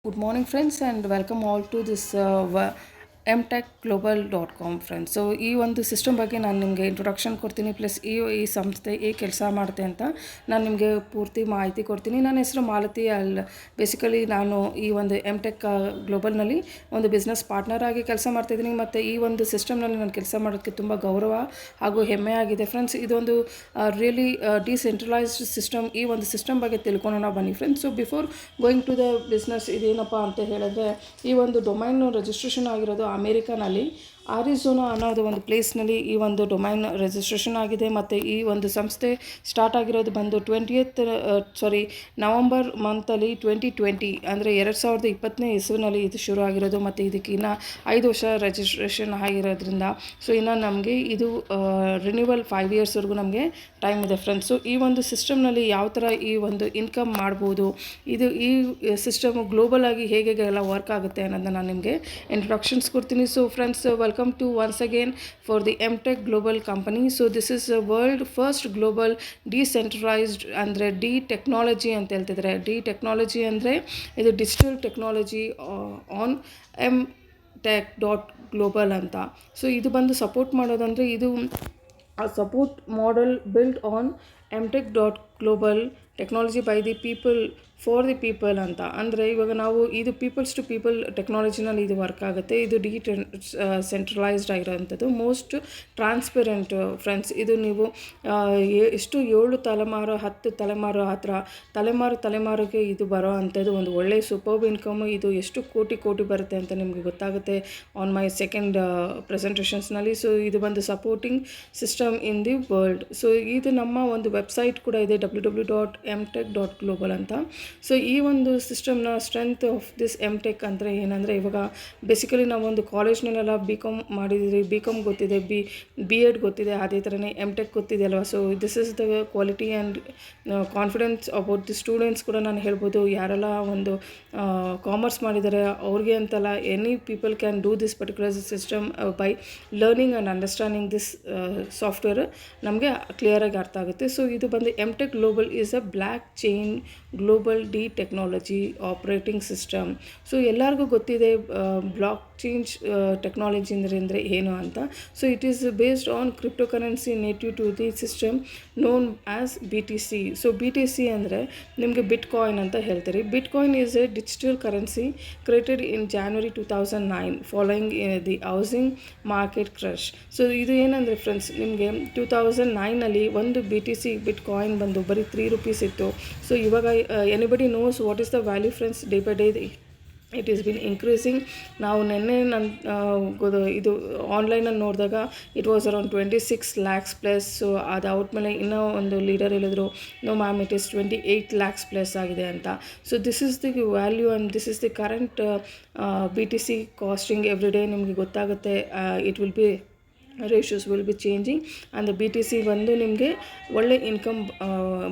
Good morning, friends, and welcome all to this mtechglobal.com friends. So ಈ ಒಂದು system ಬಗ್ಗೆ ನಾನು ನಿಮಗೆ ಇಂಟ್ರೊಡಕ್ಷನ್ ಕೊಡ್ತೀನಿ, ಪ್ಲಸ್ ಈ ಸಂಸ್ಥೆ ಕೆಲಸ ಮಾಡುತ್ತೆ ಅಂತ ನಾನು ನಿಮಗೆ ಪೂರ್ತಿ ಮಾಹಿತಿ ಕೊಡ್ತೀನಿ. ನನ್ನ ಹೆಸರು ಮಾಲತಿ. ಬೇಸಿಕಲಿ ನಾನು ಈ ಒಂದು ಟೆಕ್ ಗ್ಲೋಬಲ್ನಲ್ಲಿ ಒಂದು ಬಿಸ್ನೆಸ್ ಪಾರ್ಟ್ನರ್ ಆಗಿ ಕೆಲಸ ಮಾಡ್ತಾಯಿದ್ದೀನಿ. ಮತ್ತು ಈ ಒಂದು ಸಿಸ್ಟಮ್ನಲ್ಲಿ ನಾನು ಕೆಲಸ ಮಾಡೋದಕ್ಕೆ ತುಂಬ ಗೌರವ ಹಾಗೂ ಹೆಮ್ಮೆ ಆಗಿದೆ ಫ್ರೆಂಡ್ಸ್. ಇದೊಂದು ರಿಯಲಿ ಡಿಸೆಂಟ್ರಲೈಸ್ಡ್ ಸಿಸ್ಟಮ್. ಈ ಒಂದು ಸಿಸ್ಟಮ್ ಬಗ್ಗೆ ತಿಳ್ಕೊಳ್ಳೋಣ ಬನ್ನಿ friends. So before going to the business, ಇದೇನಪ್ಪ ಅಂತ ಹೇಳಿದ್ರೆ, ಈ ಒಂದು ಡೊಮೈನ್ ರಿಜಿಸ್ಟ್ರೇಷನ್ ಆಗಿರೋದು ಅಮೇರಿಕಾನಲ್ಲಿ ಆರಿಜೋನಾ ಅನ್ನೋದು ಒಂದು ಪ್ಲೇಸ್ನಲ್ಲಿ ಈ ಒಂದು ಡೊಮೈನ್ ರಿಜಿಸ್ಟ್ರೇಷನ್ ಆಗಿದೆ. ಮತ್ತು ಈ ಒಂದು ಸಂಸ್ಥೆ ಸ್ಟಾರ್ಟ್ ಆಗಿರೋದು ಬಂದು ನವಂಬರ್ ಮಂತಲ್ಲಿ 2020 ಅಂದರೆ 2020ನೇ ಇಸ್ವಿನಲ್ಲಿ ಇದು ಶುರು ಆಗಿರೋದು. ಮತ್ತು ಇದಕ್ಕೆ ಇನ್ನೂ 5 ವರ್ಷ ರಿಜಿಸ್ಟ್ರೇಷನ್ ಆಗಿರೋದ್ರಿಂದ ಸೊ ಇನ್ನು ನಮಗೆ ಇದು ರಿನ್ಯೂವಲ್ 5 ಇಯರ್ಸ್ವರೆಗೂ ನಮಗೆ ಟೈಮ್ ಇದೆ ಫ್ರೆಂಡ್ಸ್. ಸೊ ಈ ಒಂದು ಸಿಸ್ಟಮ್ನಲ್ಲಿ ಯಾವ ಥರ ಈ ಒಂದು ಇನ್ಕಮ್ ಮಾಡ್ಬೋದು, ಈ ಸಿಸ್ಟಮ್ ಗ್ಲೋಬಲ್ ಆಗಿ ಹೇಗೆಲ್ಲ ವರ್ಕ್ ಆಗುತ್ತೆ ಅನ್ನೋದನ್ನ ನಾನು ನಿಮಗೆ ಇಂಟ್ರೊಡಕ್ಷನ್ಸ್ ಕೊಡ್ತೀನಿ. So friends, welcome to once again for the mtech global company. So this is a world first global decentralized ಅಂದರೆ ಡಿ ಟೆಕ್ನಾಲಜಿ ಅಂತ ಹೇಳ್ತಿದ್ದಾರೆ. ಡಿ ಟೆಕ್ನಾಲಜಿ ಅಂದರೆ ಇದು ಡಿಜಿಟಲ್ ಟೆಕ್ನಾಲಜಿ ಆನ್ mtech.global ಅಂತ. ಸೊ ಇದು ಬಂದು ಸಪೋರ್ಟ್ ಮಾಡೋದಂದರೆ ಇದು support model build on mtech.global technology by the people for the people ಅಂತ. ಅಂದರೆ ಇವಾಗ ನಾವು ಇದು ಪೀಪಲ್ಸ್ ಟು ಪೀಪಲ್ ಟೆಕ್ನಾಲಜಿನಲ್ಲಿ ಇದು ವರ್ಕ್ ಆಗುತ್ತೆ. ಇದು ಸೆಂಟ್ರಲೈಸ್ಡ್ ಆಗಿರೋವಂಥದ್ದು, ಮೋಸ್ಟ್ ಟ್ರಾನ್ಸ್ಪರೆಂಟ್ ಫ್ರೆಂಡ್ಸ್. ಇದು ನೀವು ಎಷ್ಟು 7 ತಲೆಮಾರು 10 ತಲೆಮಾರು ಆ ಥರ ತಲೆಮಾರಿಗೆ ಇದು ಬರೋ ಅಂಥದ್ದು ಒಂದು ಒಳ್ಳೆಯ ಸೂಪರ್ಬ್ ಇನ್ಕಮ್. ಇದು ಎಷ್ಟು ಕೋಟಿ ಬರುತ್ತೆ ಅಂತ ನಿಮಗೆ ಗೊತ್ತಾಗುತ್ತೆ ಆನ್ ಮೈ ಸೆಕೆಂಡ್ ಪ್ರೆಸೆಂಟೇಷನ್ಸ್ನಲ್ಲಿ. ಸೊ ಇದು ಬಂದು supporting system in the world. So ಇದು ನಮ್ಮ ಒಂದು ವೆಬ್ಸೈಟ್ ಕೂಡ ಇದೆ, www.mtech.global ಅಂತ. ಸೊ ಈ ಒಂದು ಸಿಸ್ಟಮ್ನ ಸ್ಟ್ರೆಂತ್ ಆಫ್ ದಿಸ್ mtech ಅಂದರೆ ಏನಂದರೆ, ಇವಾಗ ಬೇಸಿಕಲಿ ನಾವೊಂದು ಕಾಲೇಜ್ನಲ್ಲೆಲ್ಲ BCom ಮಾಡಿದ್ದೀವಿ, BCom ಗೊತ್ತಿದೆ, ಬಿ ಎಡ್ ಗೊತ್ತಿದೆ, ಅದೇ ಥರನೇ mtech ಗೊತ್ತಿದೆ ಅಲ್ವಾ. So this is the quality and confidence about the students ಕೂಡ ನಾನು ಹೇಳ್ಬೋದು. ಯಾರೆಲ್ಲ ಒಂದು ಕಾಮರ್ಸ್ ಮಾಡಿದ್ದಾರೆ ಅವ್ರಿಗೆ ಅಂತಲ್ಲ, any people can do this particular system by learning and understanding this software ನಮಗೆ ಕ್ಲಿಯರಾಗಿ ಅರ್ಥ ಆಗುತ್ತೆ. ಸೊ ಇದು ಬಂದು mtech global is a black chain global D technology operating system. So ಎಲ್ಲರಿಗೂ ಗೊತ್ತಿದೆ ಬ್ಲಾಕ್ ಚೇಂಜ್ ಟೆಕ್ನಾಲಜಿ ಅಂದರೆ ಏನು ಅಂತ. So it is based on cryptocurrency native to the system known as BTC. So BTC ಅಂದರೆ ನಿಮಗೆ bitcoin ಅಂತ ಹೇಳ್ತೀರಿ. Bitcoin is a digital currency created in January 2009 following the housing market crash. So ಇದು ಏನಂದರೆ friends, ನಿಮಗೆ 2009ನಲ್ಲಿ ಒಂದು BTC bitcoin ಬಂದು ಬರೀ 3 ರೂಪೀಸ್ ಇತ್ತು. ಸೊ ಇವಾಗ anybody knows what is the value friends. Day by day it is been increasing. ನಾವು ನಿನ್ನೆ ಇದು ಆನ್ಲೈನಲ್ಲಿ ನೋಡಿದಾಗ it was around 26 lakhs plus. So ಅದಾದ್ಮೇಲೆ ಇನ್ನೂ ಒಂದು ಲೀಡರ್ ಹೇಳಿದ್ರು, no ma'am it is 28 lakhs plus ಆಗಿದೆ ಅಂತ. So this is the value and this is the current BTC costing every day ನಿಮಗೆ ಗೊತ್ತಾಗುತ್ತೆ. It will be ratios will be changing and BTC ಬಂದು ನಿಮಗೆ ಒಳ್ಳೆ ಇನ್ಕಮ್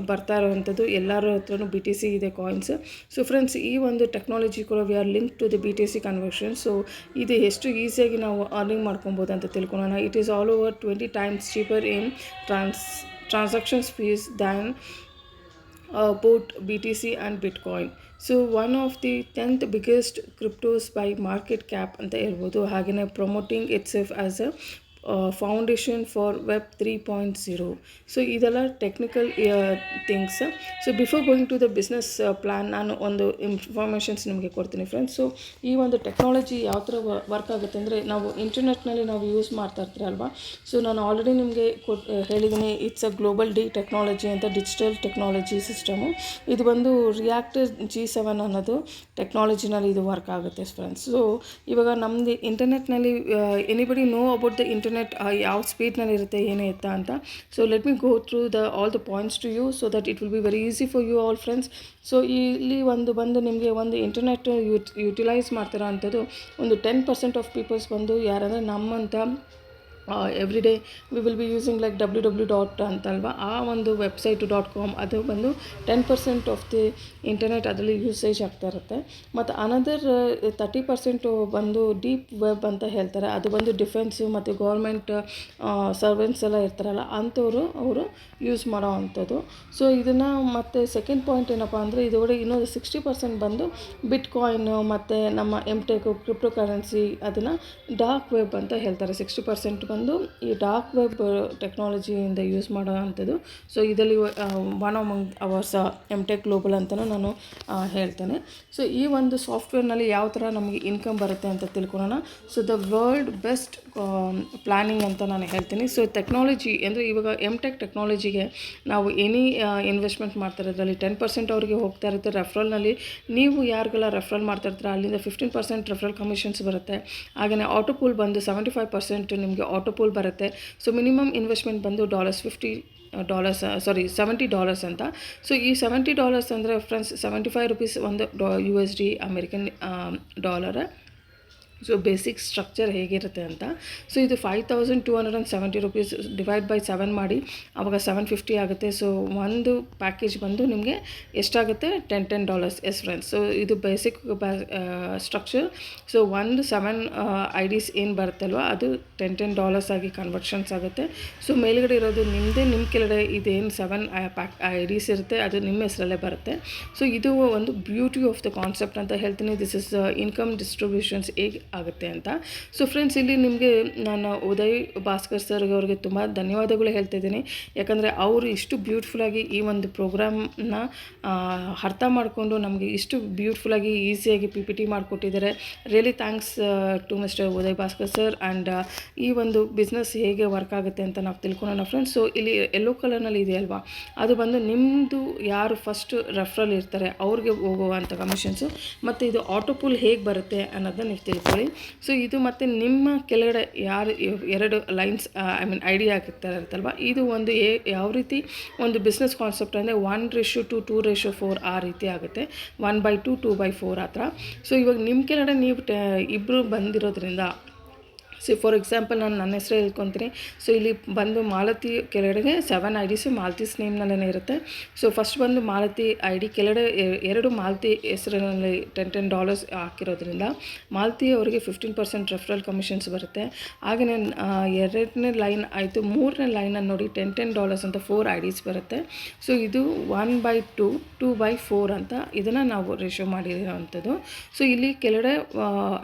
ಬರ್ತಾ ಇರೋವಂಥದ್ದು. ಎಲ್ಲರ ಹತ್ರನೂ BTC ಇದೆ ಕಾಯಿನ್ಸ್. ಸೊ ಫ್ರೆಂಡ್ಸ್, ಈ ಒಂದು ಟೆಕ್ನಾಲಜಿ ಕೂಡ we are link to the BTC conversion. So ಇದು ಎಷ್ಟು ಈಸಿಯಾಗಿ ನಾವು ಅರ್ನಿಂಗ್ ಮಾಡ್ಕೊಬೋದು ಅಂತ ತಿಳ್ಕೊಳ್ಳೋಣ. It is all over 20 times cheaper in transactions fees than both BTC and Bitcoin. So one of the 10th biggest cryptos by market cap ಅಂತ ಹೇಳ್ಬೋದು. ಹಾಗೆಯೇ promoting itself as a foundation for web 3.0. So ಇದೆಲ್ಲ technical things. So before going to the business plan, ನಾನು ಒಂದು informations ನಿಮಗೆ ಕೊಡ್ತೀನಿ friends. So ಈ ಒಂದು ಟೆಕ್ನಾಲಜಿ ಯಾವ ಥರ ವರ್ಕ್ ಆಗುತ್ತೆ ಅಂದರೆ, ನಾವು ಇಂಟರ್ನೆಟ್ನಲ್ಲಿ ನಾವು ಯೂಸ್ ಮಾಡ್ತಾ ಇರ್ತೀರಲ್ವ. ಸೊ ನಾನು ಆಲ್ರೆಡಿ ನಿಮಗೆ ಹೇಳಿದ್ದೀನಿ, it's a global D technology ಅಂತ, ಡಿಜಿಟಲ್ ಟೆಕ್ನಾಲಜಿ ಸಿಸ್ಟಮು. ಇದು ಬಂದು ರಿಯಾಕ್ಟರ್ G7 ಅನ್ನೋದು ಟೆಕ್ನಾಲಜಿನಲ್ಲಿ ಇದು ವರ್ಕ್ ಆಗುತ್ತೆ ಫ್ರೆಂಡ್ಸ್. ಸೊ ಇವಾಗ ನಮ್ಮದು ಇಂಟರ್ನೆಟ್ನಲ್ಲಿ anybody know about the internet ಯಾವ ಸ್ಪೀಡ್ನಲ್ಲಿ ಇರುತ್ತೆ ಏನೇ ಎತ್ತಾ ಅಂತ. So let me go through all the points to you so that it will be very easy for you all friends. So ಇಲ್ಲಿ ಬಂದು ನಿಮಗೆ ಒಂದು ಇಂಟರ್ನೆಟ್ ಯುಟಿಲೈಸ್ ಮಾಡ್ತಿರೋ ಅಂಥದ್ದು ಒಂದು 10% ಆಫ್ ಪೀಪಲ್ಸ್ ಬಂದು ಯಾರಂದರೆ ನಮ್ಮಂಥ every day we will be using like W dot ಅಂತಲ್ವ, ಆ ಒಂದು ವೆಬ್ಸೈಟು .com ಅದು ಬಂದು 10% ಆಫ್ ದಿ ಇಂಟರ್ನೆಟ್ ಅದರಲ್ಲಿ ಯೂಸೇಜ್ ಆಗ್ತಾ ಇರುತ್ತೆ. ಮತ್ತು ಅನದರ್ 30% ಬಂದು ಡೀಪ್ ವೆಬ್ ಅಂತ ಹೇಳ್ತಾರೆ. ಅದು ಬಂದು ಡಿಫೆನ್ಸು ಮತ್ತು ಗೌರ್ಮೆಂಟ್ ಸರ್ವೆಂಟ್ಸ್ ಎಲ್ಲ ಇರ್ತಾರಲ್ಲ ಅಂಥವರು ಅವರು ಯೂಸ್ ಮಾಡೋ ಅಂಥದ್ದು. ಸೊ ಇದನ್ನು ಮತ್ತು ಸೆಕೆಂಡ್ ಪಾಯಿಂಟ್ ಏನಪ್ಪ ಅಂದರೆ ಇದರೊಳಗೆ ಇನ್ನೊಂದು 60% ಬಂದು ಬಿಟ್ಕಾಯಿನು ಮತ್ತು ನಮ್ಮ ಎಮ್ಟೆಕು ಕ್ರಿಪ್ಟೋ ಕರೆನ್ಸಿ ಅದನ್ನು ಡಾರ್ಕ್ ವೆಬ್ ಅಂತ ಹೇಳ್ತಾರೆ. 60% ಬಂದು ಈ ಡಾರ್ಕ್ ವೆಬ್ ಟೆಕ್ನಾಲಜಿಯಿಂದ ಯೂಸ್ ಮಾಡೋ ಅಂಥದ್ದು. ಸೊ ಇದರಲ್ಲಿ one among hours MTech global ಅಂತಲೂ ನಾನು ಹೇಳ್ತೇನೆ. ಸೊ ಈ ಒಂದು ಸಾಫ್ಟ್ವೇರ್ನಲ್ಲಿ ಯಾವ ಥರ ನಮಗೆ ಇನ್ಕಮ್ ಬರುತ್ತೆ ಅಂತ ತಿಳ್ಕೊಳ್ಳೋಣ. So the world best planning ಅಂತ ನಾನು ಹೇಳ್ತೀನಿ. ಸೊ ಟೆಕ್ನಾಲಜಿ ಅಂದರೆ ಇವಾಗ ಎಮ್ಟೆಕ್ ಟೆಕ್ನಾಲಜಿಗೆ ನಾವು ಎನಿ ಇನ್ವೆಸ್ಟ್ಮೆಂಟ್ ಮಾಡ್ತಾರೆ ಅದರಲ್ಲಿ 10% ಅವ್ರಿಗೆ ಹೋಗ್ತಾ ಇರುತ್ತೆ ರೆಫರಲ್ನಲ್ಲಿ. ನೀವು ಯಾರಿಗೆಲ್ಲ ರೆಫರಲ್ ಮಾಡ್ತಾ ಇರ್ತೀರ ಅಲ್ಲಿಂದ 15% ರೆಫರಲ್ ಕಮಿಷನ್ಸ್ ಬರುತ್ತೆ. ಹಾಗೆಯೇ ಆಟೋಪೂಲ್ ಬಂದು 75% ನಿಮಗೆ ಆಟೋಪೂಲ್ ಬರುತ್ತೆ. ಸೊ ಮಿನಿಮಮ್ ಇನ್ವೆಸ್ಟ್ಮೆಂಟ್ ಬಂದು $70 ಅಂತ. ಸೊ ಈ $70 ಅಂದರೆ ಫ್ರೆಂಡ್ಸ್ 75 ರೂಪೀಸ್ ಒಂದು USD American dollar. So basic structure ಹೇಗಿರುತ್ತೆ ಅಂತ. ಸೊ ಇದು 5270 ರೂಪೀಸ್ ಡಿವೈಡ್ ಬೈ 7 ಮಾಡಿ ಆವಾಗ $750 ಆಗುತ್ತೆ. ಸೊ ಒಂದು ಪ್ಯಾಕೇಜ್ ಬಂದು ನಿಮಗೆ ಎಷ್ಟಾಗುತ್ತೆ $10 ಎಸ್ ಫ್ರೆಂಡ್ಸ್. ಸೊ ಇದು ಬೇಸಿಕ್ ಸ್ಟ್ರಕ್ಚರ್. ಸೊ ಒಂದು 7 IDs ಏನು ಬರುತ್ತಲ್ವ ಅದು $10 ಆಗಿ ಕನ್ವರ್ಷನ್ಸ್ ಆಗುತ್ತೆ. ಸೊ ಮೇಲ್ಗಡೆ ಇರೋದು ನಿಮ್ಮದೇ, ನಿಮ್ಮ ಕೆಳಗಡೆ ಇದೇನು 7 IDs ಇರುತ್ತೆ ಅದು ನಿಮ್ಮ ಹೆಸರಲ್ಲೇ ಬರುತ್ತೆ. ಸೊ ಇದು ಒಂದು ಬ್ಯೂಟಿ ಆಫ್ ದ ಕಾನ್ಸೆಪ್ಟ್ ಅಂತ ಹೇಳ್ತೀನಿ. ದಿಸ್ ಇಸ್ ಇನ್ಕಮ್ ಡಿಸ್ಟ್ರಿಬ್ಯೂಷನ್ಸ್ ಹೇಗೆ ಆಗುತ್ತೆ ಅಂತ. ಸೊ ಫ್ರೆಂಡ್ಸ್ ಇಲ್ಲಿ ನಿಮಗೆ ನಾನು ಉದಯ್ ಭಾಸ್ಕರ್ ಸರ್ ಅವ್ರಿಗೆ ತುಂಬ ಧನ್ಯವಾದಗಳು ಹೇಳ್ತಾ ಇದ್ದೀನಿ. ಯಾಕಂದರೆ ಅವರು ಇಷ್ಟು ಬ್ಯೂಟಿಫುಲ್ಲಾಗಿ ಈ ಒಂದು ಪ್ರೋಗ್ರಾಮ್ನ ಅರ್ಥ ಮಾಡಿಕೊಂಡು ನಮಗೆ ಇಷ್ಟು ಬ್ಯೂಟಿಫುಲ್ಲಾಗಿ ಈಸಿಯಾಗಿ PPT ಮಾಡಿಕೊಟ್ಟಿದ್ದಾರೆ. Really thanks to mister Uday Bhaskar sir. And ಈ ಒಂದು ಬಿಸ್ನೆಸ್ ಹೇಗೆ ವರ್ಕ್ ಆಗುತ್ತೆ ಅಂತ ನಾವು ತಿಳ್ಕೊಳ್ಳೋಣ ಫ್ರೆಂಡ್ಸ್. ಸೊ ಇಲ್ಲಿ ಯೆಲ್ಲೋ ಕಲರ್ನಲ್ಲಿ ಇದೆ ಅಲ್ವಾ, ಅದು ಬಂದು ನಿಮ್ಮದು ಯಾರು ಫಸ್ಟ್ ರೆಫರಲ್ ಇರ್ತಾರೆ ಅವ್ರಿಗೆ ಹೋಗುವಂಥ ಕಮಿಷನ್ಸು. ಮತ್ತು ಇದು ಆಟೋಪೂಲ್ ಹೇಗೆ ಬರುತ್ತೆ ಅನ್ನೋದನ್ನ ನೀವು ತಿಳ್ಕೊಳ್ಳಿ. ಸೊ ಇದು ಮತ್ತು ನಿಮ್ಮ ಕೆಳಗಡೆ ಯಾರು 2 ಲೈನ್ಸ್ ID ಆಗಿರ್ತಾರಲ್ವ, ಇದು ಒಂದು ಯಾವ ರೀತಿ ಒಂದು ಬಿಸ್ನೆಸ್ ಕಾನ್ಸೆಪ್ಟ್ ಅಂದರೆ 1:2, 2:4 ಆ ರೀತಿ ಆಗುತ್ತೆ. 1/2, 2/4 ಆ ಥರ. ಸೊ ಇವಾಗ ನಿಮ್ಮ ಕೆಳಗಡೆ ನೀವು ಇಬ್ಬರು ಬಂದಿರೋದ್ರಿಂದ, ಸೊ ಫಾರ್ ಎಕ್ಸಾಂಪಲ್ ನಾನು ನನ್ನ ಹೆಸರೇ ಹೇಳ್ಕೊತೀನಿ. ಸೊ ಇಲ್ಲಿ ಬಂದು ಮಾಲತಿ ಕೆಳಗಡೆ 7 IDs ಮಾಲತೀಸ್ ನೇಮ್ನಲ್ಲೇ ಇರುತ್ತೆ. ಸೊ ಫಸ್ಟ್ ಬಂದು ಮಾಲತಿ ID ಕೆಳಗಡೆ 2 ಮಾಲತಿ ಹೆಸರಿನಲ್ಲಿ $10 ಹಾಕಿರೋದ್ರಿಂದ ಮಾಲತಿ ಅವರಿಗೆ 15% ರೆಫರಲ್ ಕಮಿಷನ್ಸ್ ಬರುತ್ತೆ. ಹಾಗೆಯೇ 2ನೇ ಲೈನ್ ಆಯಿತು. 3ನೇ ಲೈನಲ್ಲಿ ನೋಡಿ $10 ಅಂತ 4 IDs ಬರುತ್ತೆ. ಸೊ ಇದು 1/2, 2/4 ಅಂತ ಇದನ್ನು ನಾವು ರೇಷೋ ಮಾಡಿರೋವಂಥದ್ದು. ಸೊ ಇಲ್ಲಿ ಕೆಳಗಡೆ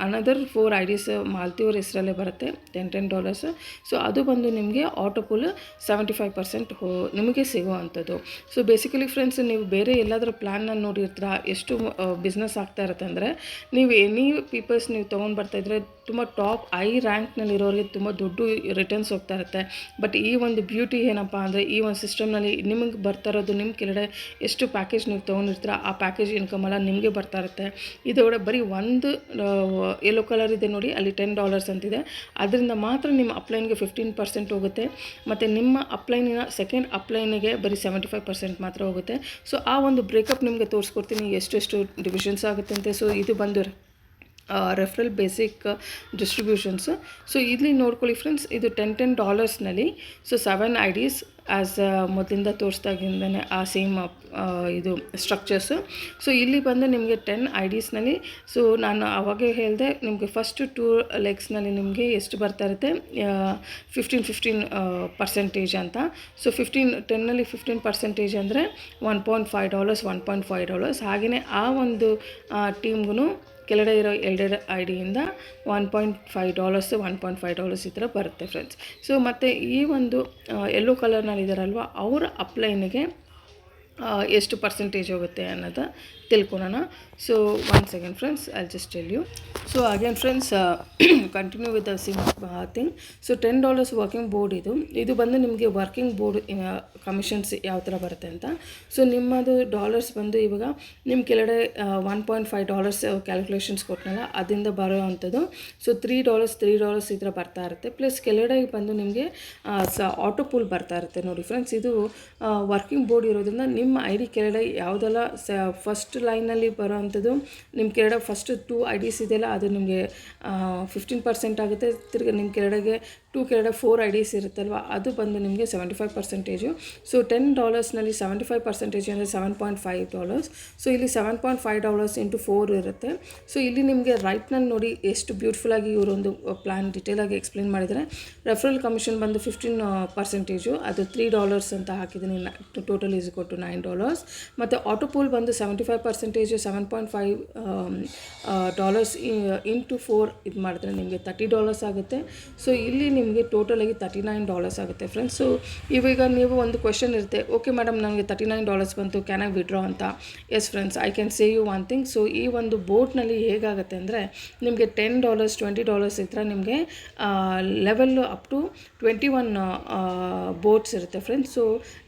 ಅನದರ್ 4 IDs ಮಾಲತಿಯವ್ರ ಹೆಸರಲ್ಲೇ ಬರುತ್ತೆ $10. ಸೊ ಅದು ಬಂದು ನಿಮಗೆ ಆಟೋಪೂಲ್ 75% ನಿಮಗೆ ಸಿಗುವಂಥದ್ದು. ಸೊ ಬೇಸಿಕಲಿ ಫ್ರೆಂಡ್ಸ್ ನೀವು ಬೇರೆ ಎಲ್ಲಾದರೂ ಪ್ಲ್ಯಾನ್ನ ನೋಡಿರ್ತೀರ ಎಷ್ಟು ಬಿಸ್ನೆಸ್ ಆಗ್ತಾ ಇರುತ್ತೆ ಅಂದರೆ, ನೀವು ಎನಿ ಪೀಪಲ್ಸ್ ನೀವು ತೊಗೊಂಡು ಬರ್ತಾಯಿದ್ರೆ ತುಂಬ ಟಾಪ್ ರ್ಯಾಂಕ್ನಲ್ಲಿರೋರಿಗೆ ತುಂಬ ದೊಡ್ಡ ರಿಟರ್ನ್ಸ್ ಹೋಗ್ತಾ ಇರುತ್ತೆ. ಬಟ್ ಈ ಒಂದು ಬ್ಯೂಟಿ ಏನಪ್ಪ ಅಂದರೆ ಈ ಒಂದು ಸಿಸ್ಟಮ್ನಲ್ಲಿ ನಿಮಗೆ ಬರ್ತಾ ಇರೋದು ನಿಮ್ಮ ಕೆಳಗಡೆ ಎಷ್ಟು ಪ್ಯಾಕೇಜ್ ನೀವು ತೊಗೊಂಡಿರ್ತೀರ ಆ ಪ್ಯಾಕೇಜ್ ಇನ್ಕಮ್ ಎಲ್ಲ ನಿಮಗೆ ಬರ್ತಾ ಇರುತ್ತೆ. ಇದರೊಳಗೆ ಬರೀ ಒಂದು ಯೆಲ್ಲೋ ಕಲರ್ ಇದೆ ನೋಡಿ, ಅಲ್ಲಿ $10 ಅಂತಿದೆ. ಅದರಿಂದ ಮಾತ್ರ ನಿಮ್ಮ ಅಪ್ಲೈನ್ಗೆ 15% ಹೋಗುತ್ತೆ. ಮತ್ತು ನಿಮ್ಮ ಅಪ್ಲೈನಿನ ಸೆಕೆಂಡ್ ಅಪ್ಲೈನಿಗೆ ಬರೀ 75% ಮಾತ್ರ ಹೋಗುತ್ತೆ. ಸೊ ಆ ಒಂದು ಬ್ರೇಕಪ್ ನಿಮಗೆ ತೋರಿಸ್ಕೊಡ್ತೀನಿ ಎಷ್ಟೆಷ್ಟು ಡಿವಿಷನ್ಸ್ ಆಗುತ್ತೆ ಅಂತ. ಸೊ ಇದು ಬಂದು ರೆಫರಲ್ ಬೇಸಿಕ್ ಡಿಸ್ಟ್ರಿಬ್ಯೂಷನ್ಸು. ಸೊ ಇಲ್ಲಿ ನೋಡ್ಕೊಳ್ಳಿ ಫ್ರೆಂಡ್ಸ್, ಇದು $10 ಸೊ 7 IDs ಆ್ಯಸ್ ಮೊದಲಿಂದ ತೋರಿಸ್ದಾಗಿಂದನೇ ಆ ಸೇಮ್ ಇದು ಸ್ಟ್ರಕ್ಚರ್ಸು. ಸೊ ಇಲ್ಲಿ ಬಂದು ನಿಮಗೆ 10 IDsನಲ್ಲಿ ಸೊ ನಾನು ಆವಾಗೇ ಹೇಳಿದೆ ನಿಮಗೆ ಫಸ್ಟ್ 2 ಲೆಗ್ಸ್ನಲ್ಲಿ ನಿಮಗೆ ಎಷ್ಟು ಬರ್ತಾ ಇರುತ್ತೆ 15% ಅಂತ. ಸೊ 10ನಲ್ಲಿ 15% ಅಂದರೆ $1.5, $1.5. ಹಾಗೆಯೇ ಆ ಒಂದು ಟೀಮ್ಗೂ ಕೆಳಗಡೆ ಇರೋ 2 IDಯಿಂದ $1.5, $1.5 ಈ ಥರ ಬರುತ್ತೆ ಫ್ರೆಂಡ್ಸ್. ಸೊ ಮತ್ತು ಈ ಒಂದು ಯೆಲ್ಲೋ ಕಲರ್ನಲ್ಲಿ ಇದ್ದಾರಲ್ವ ಅವರ ಅಪ್ಲೈನಿಗೆ ಎಷ್ಟು ಪರ್ಸೆಂಟೇಜ್ ಹೋಗುತ್ತೆ ಅನ್ನೋದು ತಿಳ್ಕೊಳ್ಳೋಣ. So 1 second friends, I just tell you. So again friends, continue with the same thing. So $10 working board ಇದು ಬಂದು ನಿಮಗೆ ವರ್ಕಿಂಗ್ ಬೋರ್ಡ್ ಕಮಿಷನ್ಸ್ ಯಾವ ಥರ ಬರುತ್ತೆ ಅಂತ. ಸೊ ನಿಮ್ಮದು ಡಾಲರ್ಸ್ ಬಂದು ಇವಾಗ ನಿಮ್ಮ ಕೆಳಗಡೆ $1.5 ಕ್ಯಾಲ್ಕುಲೇಷನ್ಸ್ ಕೊಟ್ಟನಲ್ಲ ಅದರಿಂದ ಬರೋ ಅಂಥದ್ದು. ಸೊ $3 ಈ ಥರ ಬರ್ತಾ ಇರುತ್ತೆ. ಪ್ಲಸ್ ಕೆಳಗಡೆ ಬಂದು ನಿಮಗೆ ಆಟೋಪೂಲ್ ಬರ್ತಾ ಇರುತ್ತೆ ನೋಡಿ ಫ್ರೆಂಡ್ಸ್. ಇದು ವರ್ಕಿಂಗ್ ಬೋರ್ಡ್ ಇರೋದ್ರಿಂದ ನಿಮ್ಮ ID ಕೆಳಗಡೆ ಯಾವುದೆಲ್ಲ ಫಸ್ಟ್ ಲೈನಲ್ಲಿ ಬರೋ ಅಂಥದ್ದು ನಿಮ್ಮ ಕೆಳಗಡೆ ಫಸ್ಟ್ 2 IDs ಇದೆಯಲ್ಲ ಅದು ನಿಮಗೆ 15% ಆಗುತ್ತೆ. ತಿರ್ಗಿ ನಿಮ್ಮ ಕೆಳಗಡೆ 2 ಕೆಳಗಡೆ 4 ಐ ಡಿಸ್ ಇರುತ್ತಲ್ವ, ಅದು ಬಂದು ನಿಮಗೆ 75%. ಸೊ $10ನಲ್ಲಿ 75% ಅಂದರೆ $7.5. ಸೊ ಇಲ್ಲಿ $7.5 ಇಂಟು 4 ಇರುತ್ತೆ. ಸೊ ಇಲ್ಲಿ ನಿಮಗೆ ರೈಟ್ನಲ್ಲಿ ನೋಡಿ ಎಷ್ಟು ಬ್ಯೂಟಿಫುಲ್ಲಾಗಿ ಇವರೊಂದು ಪ್ಲ್ಯಾನ್ ಡಿಟೇಲಾಗಿ ಎಕ್ಸ್ಪ್ಲೇನ್ ಮಾಡಿದರೆ. ರೆಫರಲ್ ಕಮಿಷನ್ ಬಂದು 15%, ಅದು $3 ಅಂತ ಹಾಕಿದ್ದೀನಿ. Total is equal to $9. ಮತ್ತು ಆಟೋ ಪೂಲ್ ಬಂದು 75%, $7.5 ಇಂಟು 4 ಇದು ಮಾಡಿದ್ರೆ ನಿಮಗೆ $30 ಆಗುತ್ತೆ. ಸೊ ಇಲ್ಲಿ ನಿಮಗೆ ಟೋಟಲಾಗಿ $39 ಆಗುತ್ತೆ ಫ್ರೆಂಡ್ಸ್. ಸೊ ಇವಾಗ ನೀವು ಒಂದು ಕ್ವೆಶನ್ ಇರುತ್ತೆ, ಓಕೆ ಮೇಡಮ್ ನನಗೆ $39 ಬಂತು, ಕ್ಯಾನ್ ಐ ವಿಡ್ರಾ ಅಂತ. Yes friends, I can say you one thing. So ಈ ಒಂದು ಬೋರ್ಡ್ನಲ್ಲಿ ಹೇಗಾಗುತ್ತೆ ಅಂದರೆ ನಿಮಗೆ $10, $20 ಈ ಥರ ನಿಮಗೆ ಲೆವೆಲ್ ಅಪ್ ಟು 21 ಬೋರ್ಡ್ಸ್ ಇರುತ್ತೆ ಫ್ರೆಂಡ್ಸ್. ಸೊ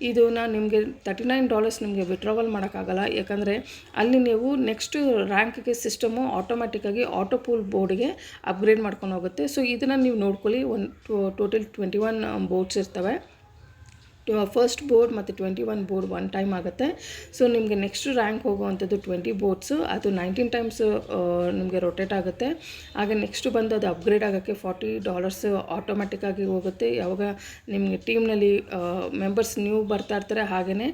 ಇದನ್ನು ನಿಮಗೆ $39 ನಿಮಗೆ ವಿಡ್ರಾವಲ್ ಮಾಡೋಕ್ಕಾಗಲ್ಲ, ಯಾಕಂದರೆ ಅಲ್ಲಿ ನೀವು ನೆಕ್ಸ್ಟ್ ರ್ಯಾಂಕ್ಗೆ ಸಿಸ್ಟಮು ಆಟೋಮ್ಯಾಟಿಕ್ಕಾಗಿ ಆಟೋ ಪೂಲ್ ಬೋರ್ಡ್ಗೆ ಅಪ್ಗ್ರೇಡ್ ಮಾಡ್ಕೊಂಡು ಹೋಗುತ್ತೆ. ಸೊ ಇದನ್ನು ನೀವು ನೋಡ್ಕೊಳ್ಳಿ, ಟೋಟಲ್ 21 ಬೋರ್ಡ್ಸ್ ಇರ್ತವೆ. ಫಸ್ಟ್ ಬೋರ್ಡ್ ಮತ್ತು 21 ಬೋರ್ಡ್ ಒನ್ ಟೈಮ್ ಆಗುತ್ತೆ. ಸೊ ನಿಮಗೆ ನೆಕ್ಸ್ಟ್ ರ್ಯಾಂಕ್ ಹೋಗುವಂಥದ್ದು 20 ಬೋರ್ಡ್ಸು, ಅದು 19 ಟೈಮ್ಸ್ ನಿಮಗೆ ರೊಟೇಟ್ ಆಗುತ್ತೆ. ಹಾಗೆ ನೆಕ್ಸ್ಟ್ ಬಂದು ಅದು ಅಪ್ಗ್ರೇಡ್ ಆಗೋಕ್ಕೆ $40 ಆಟೋಮ್ಯಾಟಿಕ್ಕಾಗಿ ಹೋಗುತ್ತೆ. ಯಾವಾಗ ನಿಮಗೆ ಟೀಮ್ನಲ್ಲಿ ಮೆಂಬರ್ಸ್ ನ್ಯೂ ಬರ್ತಾ ಇರ್ತಾರೆ, ಹಾಗೆಯೇ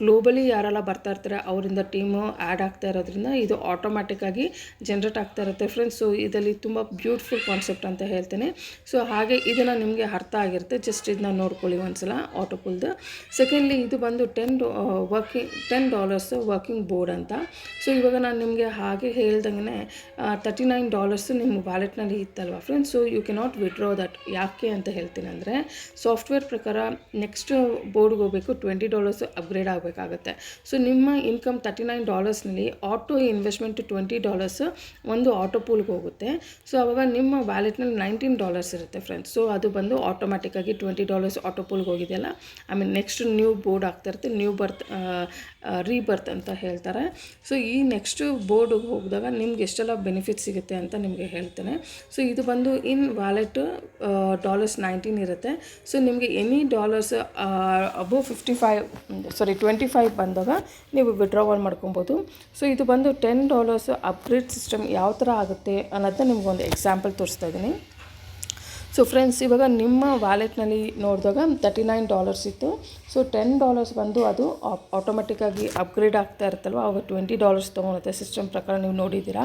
ಗ್ಲೋಬಲಿ ಯಾರೆಲ್ಲ ಬರ್ತಾ ಇರ್ತಾರೆ ಅವರಿಂದ ಟೀಮು ಆ್ಯಡ್ ಆಗ್ತಾ ಇರೋದ್ರಿಂದ ಇದು ಆಟೋಮ್ಯಾಟಿಕ್ಕಾಗಿ ಜನ್ರೇಟ್ ಆಗ್ತಾ ಇರುತ್ತೆ ಫ್ರೆಂಡ್ಸ್. ಸೊ ಇದರಲ್ಲಿ ತುಂಬ ಬ್ಯೂಟಿಫುಲ್ ಕಾನ್ಸೆಪ್ಟ್ ಅಂತ ಹೇಳ್ತೇನೆ. ಸೊ ಹಾಗೆ ಇದನ್ನು ನಿಮಗೆ ಅರ್ಥ ಆಗಿರುತ್ತೆ, ಜಸ್ಟ್ ಇದನ್ನ ನೋಡ್ಕೊಳ್ಳಿ ಒಂದ್ಸಲ ಆಟೋ ಪೂಲ್ದು. ಸೆಕೆಂಡ್ಲಿ ಇದು ಬಂದು $10 ವರ್ಕಿಂಗ್ ಬೋರ್ಡ್ ಅಂತ. ಸೊ ಇವಾಗ ನಾನು ನಿಮಗೆ ಹಾಗೆ ಹೇಳ್ದಂಗೆ $39 ನಿಮ್ಮ ವ್ಯಾಲೆಟ್ನಲ್ಲಿ ಇತ್ತಲ್ವ friends. So you cannot withdraw that. ಯಾಕೆ ಅಂತ ಹೇಳ್ತೀನಿ ಅಂದರೆ ಸಾಫ್ಟ್ವೇರ್ ಪ್ರಕಾರ ನೆಕ್ಸ್ಟ್ ಬೋರ್ಡ್ಗೆ ಹೋಗಬೇಕು, $20 ಅಪ್ಗ್ರೇಡ್ ಆಗಬೇಕಾಗತ್ತೆ. ಸೊ ನಿಮ್ಮ ಇನ್ಕಮ್ $39ನಲ್ಲಿ ಆಟೋ ಇನ್ವೆಸ್ಟ್ಮೆಂಟ್ $20 ಒಂದು ಆಟೋ ಪೂಲ್ಗೆ ಹೋಗುತ್ತೆ. ಸೊ ಆವಾಗ ನಿಮ್ಮ ವ್ಯಾಲೆಟ್ನಲ್ಲಿ $19 ಇರುತ್ತೆ ಫ್ರೆಂಡ್ಸ್. ಸೊ ಅದು ಬಂದು ಆಟೋಮ್ಯಾಟಿಕ್ಕಾಗಿ $20 ಆಟೋ ಪೂಲ್ಗೆ ಹೋಗಿದೆಯಲ್ಲ, I mean next new board ಆಗ್ತಾ ಇರುತ್ತೆ, ನ್ಯೂ ರೀಬರ್ತ್ ಅಂತ ಹೇಳ್ತಾರೆ. ಸೊ ಈ ನೆಕ್ಸ್ಟ್ ಬೋರ್ಡ್ಗೆ ಹೋಗಿದಾಗ ನಿಮ್ಗೆ ಎಷ್ಟೆಲ್ಲ ಬೆನಿಫಿಟ್ ಸಿಗುತ್ತೆ ಅಂತ ನಿಮಗೆ ಹೇಳ್ತೇನೆ. ಸೊ ಇದು ಬಂದು ಇನ್ ವ್ಯಾಲೆಟ್ $19 ಇರುತ್ತೆ. ಸೊ ನಿಮಗೆ ಎನಿ ಡಾಲರ್ಸ್ ಅಬೋವ್ 25 ಬಂದಾಗ ನೀವು ವಿಡ್ರಾವಲ್ ಮಾಡ್ಕೊಬೋದು. ಸೊ ಇದು ಬಂದು $10 ಅಪ್ಗ್ರೇಡ್ ಸಿಸ್ಟಮ್ ಯಾವ ಥರ ಆಗುತ್ತೆ ಅನ್ನೋದನ್ನ ನಿಮ್ಗೊಂದು ಎಕ್ಸಾಂಪಲ್ ತೋರಿಸ್ತಾ ಇದ್ದೀನಿ. ಸೊ ಫ್ರೆಂಡ್ಸ್, ಇವಾಗ ನಿಮ್ಮ ವ್ಯಾಲೆಟ್ನಲ್ಲಿ ನೋಡಿದಾಗ $39 ಇತ್ತು. ಸೊ $10 ಬಂದು ಅದು ಆಟೋಮೆಟಿಕ್ಕಾಗಿ ಅಪ್ಗ್ರೇಡ್ ಆಗ್ತಾ ಇರುತ್ತಲ್ವ, ಆವಾಗ $20 ತೊಗೊಳುತ್ತೆ ಸಿಸ್ಟಮ್ ಪ್ರಕಾರ, ನೀವು ನೋಡಿದ್ದೀರಾ.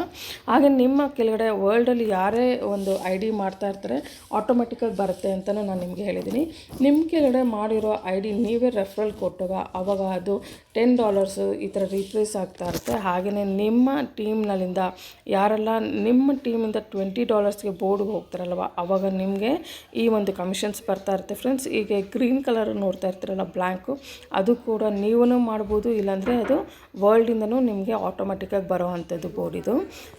ಹಾಗೆ ನಿಮ್ಮ ಕೆಳಗಡೆ ವರ್ಲ್ಡಲ್ಲಿ ಯಾರೇ ಒಂದು ಐ ಡಿ ಮಾಡ್ತಾ ಇರ್ತಾರೆ ಆಟೋಮೆಟಿಕ್ಕಾಗಿ ಬರುತ್ತೆ ಅಂತಲೂ ನಾನು ನಿಮಗೆ ಹೇಳಿದ್ದೀನಿ. ನಿಮ್ಮ ಕೆಳಗಡೆ ಮಾಡಿರೋ ಐ ಡಿ ನೀವೇ ರೆಫರಲ್ ಕೊಟ್ಟಾಗ ಆವಾಗ ಅದು $10 ಈ ಥರ ರೀಪ್ಲೇಸ್ ಆಗ್ತಾ ಇರುತ್ತೆ. ಹಾಗೆಯೇ ನಿಮ್ಮ ಟೀಮ್ನಲ್ಲಿಂದ ಯಾರೆಲ್ಲ ನಿಮ್ಮ ಟೀಮಿಂದ $20ಗೆ ಬೋರ್ಡ್ಗೆ ಹೋಗ್ತಾರಲ್ವ, ಆವಾಗ ನಿಮಗೆ ಈ ಒಂದು ಕಮಿಷನ್ಸ್ ಬರ್ತಾ ಇರುತ್ತೆ ಫ್ರೆಂಡ್ಸ್. ಈಗ ಗ್ರೀನ್ ಕಲರ್ ನೋಡ್ತಾ ಇರ್ತೀರಲ್ಲ ಬ್ಲ್ಯಾಂಕು, ಅದು ಕೂಡ ನೀವೂ ಮಾಡ್ಬೋದು, ಇಲ್ಲಾಂದರೆ ಅದು ವರ್ಲ್ಡಿಂದನೂ ನಿಮಗೆ ಆಟೋಮೆಟಿಕ್ಕಾಗಿ ಬರೋ ಅಂಥದ್ದು ಬೋರ್ಡ್ ಇದು.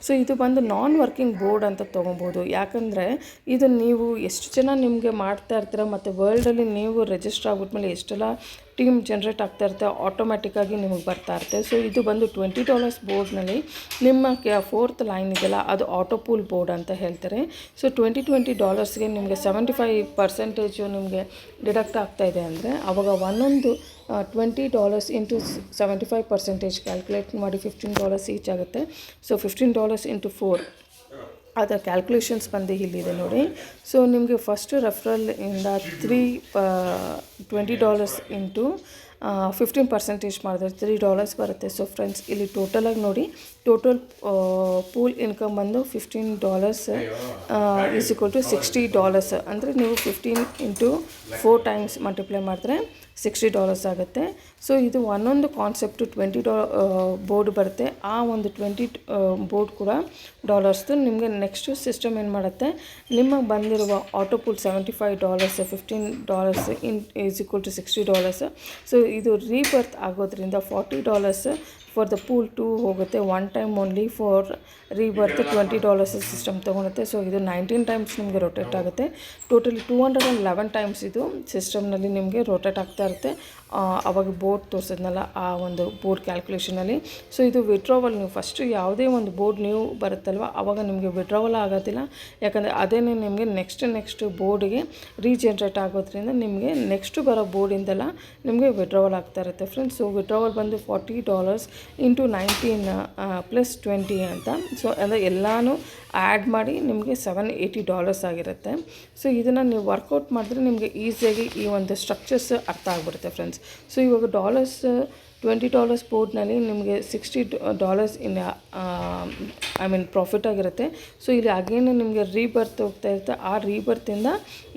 ಸೊ ಇದು ಬಂದು ನಾನ್ ವರ್ಕಿಂಗ್ ಬೋರ್ಡ್ ಅಂತ ತೊಗೊಬೋದು. ಯಾಕಂದರೆ ಇದು ನೀವು ಎಷ್ಟು ಜನ ನಿಮಗೆ ಮಾಡ್ತಾ ಇರ್ತೀರ ಮತ್ತು ವರ್ಲ್ಡಲ್ಲಿ ನೀವು ರಿಜಿಸ್ಟರ್ ಆಗ್ಬಿಟ್ಮೇಲೆ ಎಷ್ಟೆಲ್ಲ ಟೀಮ್ ಜನ್ರೇಟ್ ಆಗ್ತಾ ಇರುತ್ತೆ, ಆಟೋಮ್ಯಾಟಿಕ್ಕಾಗಿ ನಿಮಗೆ ಬರ್ತಾ ಇರುತ್ತೆ. ಸೊ ಇದು ಬಂದು $20 ಬೋರ್ಡ್ನಲ್ಲಿ ನಿಮ್ಮ 4th ಲೈನ್ ಇದೆಯಲ್ಲ, ಅದು ಆಟೋ ಪೂಲ್ ಬೋರ್ಡ್ ಅಂತ ಹೇಳ್ತಾರೆ. ಸೊ $20ಗೆ ನಿಮಗೆ 75% ನಿಮಗೆ ಡಿಡಕ್ಟ್ ಆಗ್ತಾ ಇದೆ ಅಂದರೆ ಆವಾಗ ಒಂದೊಂದು $20 ಇಂಟು 75% ಕ್ಯಾಲ್ಕುಲೇಟ್ ಮಾಡಿ $15 ಈಚ್ ಆಗುತ್ತೆ. ಸೊ $15 ಇಂಟು 4 ಅದರ ಕ್ಯಾಲ್ಕುಲೇಷನ್ಸ್ ಬಂದು ಇಲ್ಲಿದೆ ನೋಡಿ. ಸೊ ನಿಮಗೆ ಫಸ್ಟ್ ರೆಫರಲ್ ಇಂದ $20 ಇಂಟು 15% ಮಾಡಿದ್ರೆ $3 ಬರುತ್ತೆ. ಸೊ ಫ್ರೆಂಡ್ಸ್, ಇಲ್ಲಿ ಟೋಟಲಾಗಿ ನೋಡಿ, ಟೋಟಲ್ ಪೂಲ್ ಇನ್ಕಮ್ ಬಂದು $15 ಈಸ್ ಈಕ್ವಲ್ ಟು $60. ಅಂದರೆ ನೀವು 15 ಇಂಟು 4 ಟೈಮ್ಸ್ ಮಲ್ಟಿಪ್ಲೈ ಮಾಡಿದ್ರೆ $60 ಆಗುತ್ತೆ. ಸೊ ಇದು ಒಂದೊಂದು ಕಾನ್ಸೆಪ್ಟು $20 ಬೋರ್ಡ್ ಬರುತ್ತೆ. ಆ ಒಂದು 20 ಬೋರ್ಡ್ ಕೂಡ ಡಾಲರ್ಸ್ದು ನಿಮಗೆ ನೆಕ್ಸ್ಟ್ ಸಿಸ್ಟಮ್ ಏನು ಮಾಡುತ್ತೆ, ನಿಮಗೆ ಬಂದಿರುವ auto pool $75 $15 is equal to $60. So ಇದು ರೀಬರ್ತ್ ಆಗೋದ್ರಿಂದ $40 ಫಾರ್ ದ ಪೂಲ್ 2 ಹೋಗುತ್ತೆ. One time only for rebirth $20 system ತೊಗೊಳುತ್ತೆ. ಸೊ ಇದು 19 ಟೈಮ್ಸ್ ನಿಮಗೆ ರೊಟೇಟ್ ಆಗುತ್ತೆ. ಟೋಟಲಿ 211 ಟೈಮ್ಸ್ ಇದು ಸಿಸ್ಟಮ್ನಲ್ಲಿ ನಿಮಗೆ ರೊಟೇಟ್ ಆಗ್ತಾ ಇರುತ್ತೆ. ಅವಾಗ ಬೋರ್ಡ್ ತೋರಿಸಿದ್ನಲ್ಲ ಆ ಒಂದು ಬೋರ್ಡ್ ಕ್ಯಾಲ್ಕುಲೇಷನಲ್ಲಿ. ಸೊ ಇದು ವಿಡ್ರಾವಲ್, ನೀವು ಫಸ್ಟು ಯಾವುದೇ ಒಂದು ಬೋರ್ಡ್ ನೀವು ಬರುತ್ತಲ್ವ ಆವಾಗ ನಿಮಗೆ ವಿಡ್ರಾವಲ್ ಆಗೋದಿಲ್ಲ. ಯಾಕಂದರೆ ಅದೇನೇ ನಿಮಗೆ ನೆಕ್ಸ್ಟ್ ಬೋರ್ಡಿಗೆ ರೀಜನ್ರೇಟ್ ಆಗೋದ್ರಿಂದ ನಿಮಗೆ ನೆಕ್ಸ್ಟ್ ಬರೋ ಬೋರ್ಡಿಂದೆಲ್ಲ ನಿಮಗೆ ವಿಡ್ರಾವಲ್ ಆಗ್ತಾ ಇರುತ್ತೆ ಫ್ರೆಂಡ್ಸ್. ಸೊ ವಿಡ್ರಾವಲ್ ಬಂದು $40 ಇಂಟು 19 ಪ್ಲಸ್ 20 ಅಂತ. ಸೊ ಅಂದರೆ ಎಲ್ಲನೂ ಆ್ಯಡ್ ಮಾಡಿ ನಿಮಗೆ $780 ಆಗಿರುತ್ತೆ. ಸೊ ಇದನ್ನು ನೀವು ವರ್ಕೌಟ್ ಮಾಡಿದ್ರೆ ನಿಮಗೆ ಈಸಿಯಾಗಿ ಈ ಒಂದು ಸ್ಟ್ರಕ್ಚರ್ಸ್ ಅರ್ಥ ಆಗಿಬಿಡುತ್ತೆ ಫ್ರೆಂಡ್ಸ್. ಸೊ ಇವಾಗ $20 ಬೋರ್ಡ್ನಲ್ಲಿ ನಿಮಗೆ $60 ಇನ್ ಪ್ರಾಫಿಟ್ ಆಗಿರುತ್ತೆ. ಸೊ ಇಲ್ಲಿ ಅಗೇನ್ ನಿಮಗೆ ರೀಬರ್ತ್ ಹೋಗ್ತಾ ಇರುತ್ತೆ. ಆ ರೀಬರ್ತಿಂದ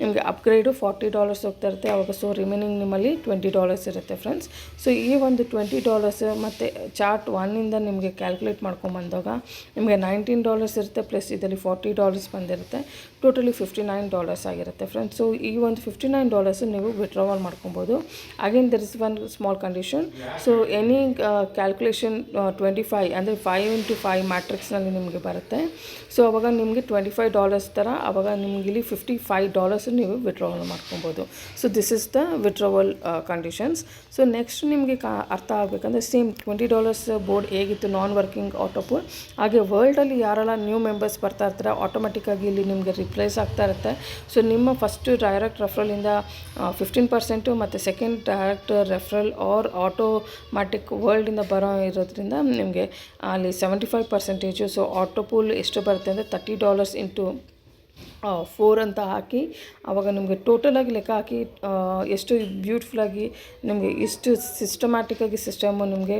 ನಿಮಗೆ ಅಪ್ಗ್ರೇಡು $40 ಹೋಗ್ತಾ ಇರುತ್ತೆ ಆವಾಗ. ಸೊ ರಿಮೈನಿಂಗ್ ನಿಮ್ಮಲ್ಲಿ $20 ಇರುತ್ತೆ ಫ್ರೆಂಡ್ಸ್. ಸೊ ಈ ಒಂದು $20 ಮತ್ತು ಚಾರ್ಟ್ 1ಇಂದ ನಿಮಗೆ ಕ್ಯಾಲ್ಕುಲೇಟ್ ಮಾಡ್ಕೊಂಬಂದಾಗ ನಿಮಗೆ $19 ಇರುತ್ತೆ, ಪ್ಲಸ್ ಇದರಲ್ಲಿ $40 ಬಂದಿರುತ್ತೆ. ಟೋಟಲಿ $59 ಆಗಿರುತ್ತೆ ಫ್ರೆಂಡ್ಸ್. ಸೊ ಈ ಒಂದು $59 ನೀವು ವಿಡ್ರಾವಲ್ ಮಾಡ್ಕೊಬೋದು. Again there is one small condition. So any calculation 25 ಅಂದರೆ 5 into 5 ಮ್ಯಾಟ್ರಿಕ್ಸ್ನಲ್ಲಿ ನಿಮಗೆ ಬರುತ್ತೆ. ಸೊ ಅವಾಗ ನಿಮಗೆ $25 ಥರ ಆವಾಗ ನಿಮ್ಗೆ ಇಲ್ಲಿ $55 ನೀವು ವಿಡ್ರಾವಲ್ ಮಾಡ್ಕೊಬೋದು. So this is the withdrawal conditions. So next ನಿಮಗೆ ಅರ್ಥ ಆಗಬೇಕಂದ್ರೆ ಸೇಮ್ $20 ಬೋರ್ಡ್ ಹೇಗಿತ್ತು ನಾನ್ ವರ್ಕಿಂಗ್ ಆಟೋಪೋಲ್, ಹಾಗೆ ವರ್ಲ್ಡಲ್ಲಿ ಯಾರೆಲ್ಲ ನ್ಯೂ ಮೆಂಬರ್ಸ್ ಬರ್ತಾ ಇರ್ತಾರೆ ಆಟೋಮೆಟಿಕ್ಕಾಗಿ ಇಲ್ಲಿ ನಿಮಗೆ ರಿಪ್ಲೇಸ್ ಆಗ್ತಾ ಇರುತ್ತೆ. ಸೊ ನಿಮ್ಮ ಫಸ್ಟ್ ಡೈರೆಕ್ಟ್ ರೆಫರಲಿಂದ 15% ಮತ್ತು second direct referral or automatic ವರ್ಲ್ಡಿಂದ ಬರೋ ಇರೋದ್ರಿಂದ ನಿಮಗೆ ಅಲ್ಲಿ 75%. ಸೊ ಆಟೋಪೋಲ್ ಎಷ್ಟು ಬರುತ್ತೆ ಅಂದರೆ $30 ಇಂಟು 4 ಅಂತ ಹಾಕಿ ಆವಾಗ ನಿಮಗೆ ಟೋಟಲಾಗಿ ಲೆಕ್ಕ ಹಾಕಿ ಎಷ್ಟು ಬ್ಯೂಟಿಫುಲ್ಲಾಗಿ ನಿಮಗೆ ಇಷ್ಟು ಸಿಸ್ಟಮ್ಯಾಟಿಕ್ಕಾಗಿ ಸಿಸ್ಟಮು ನಿಮಗೆ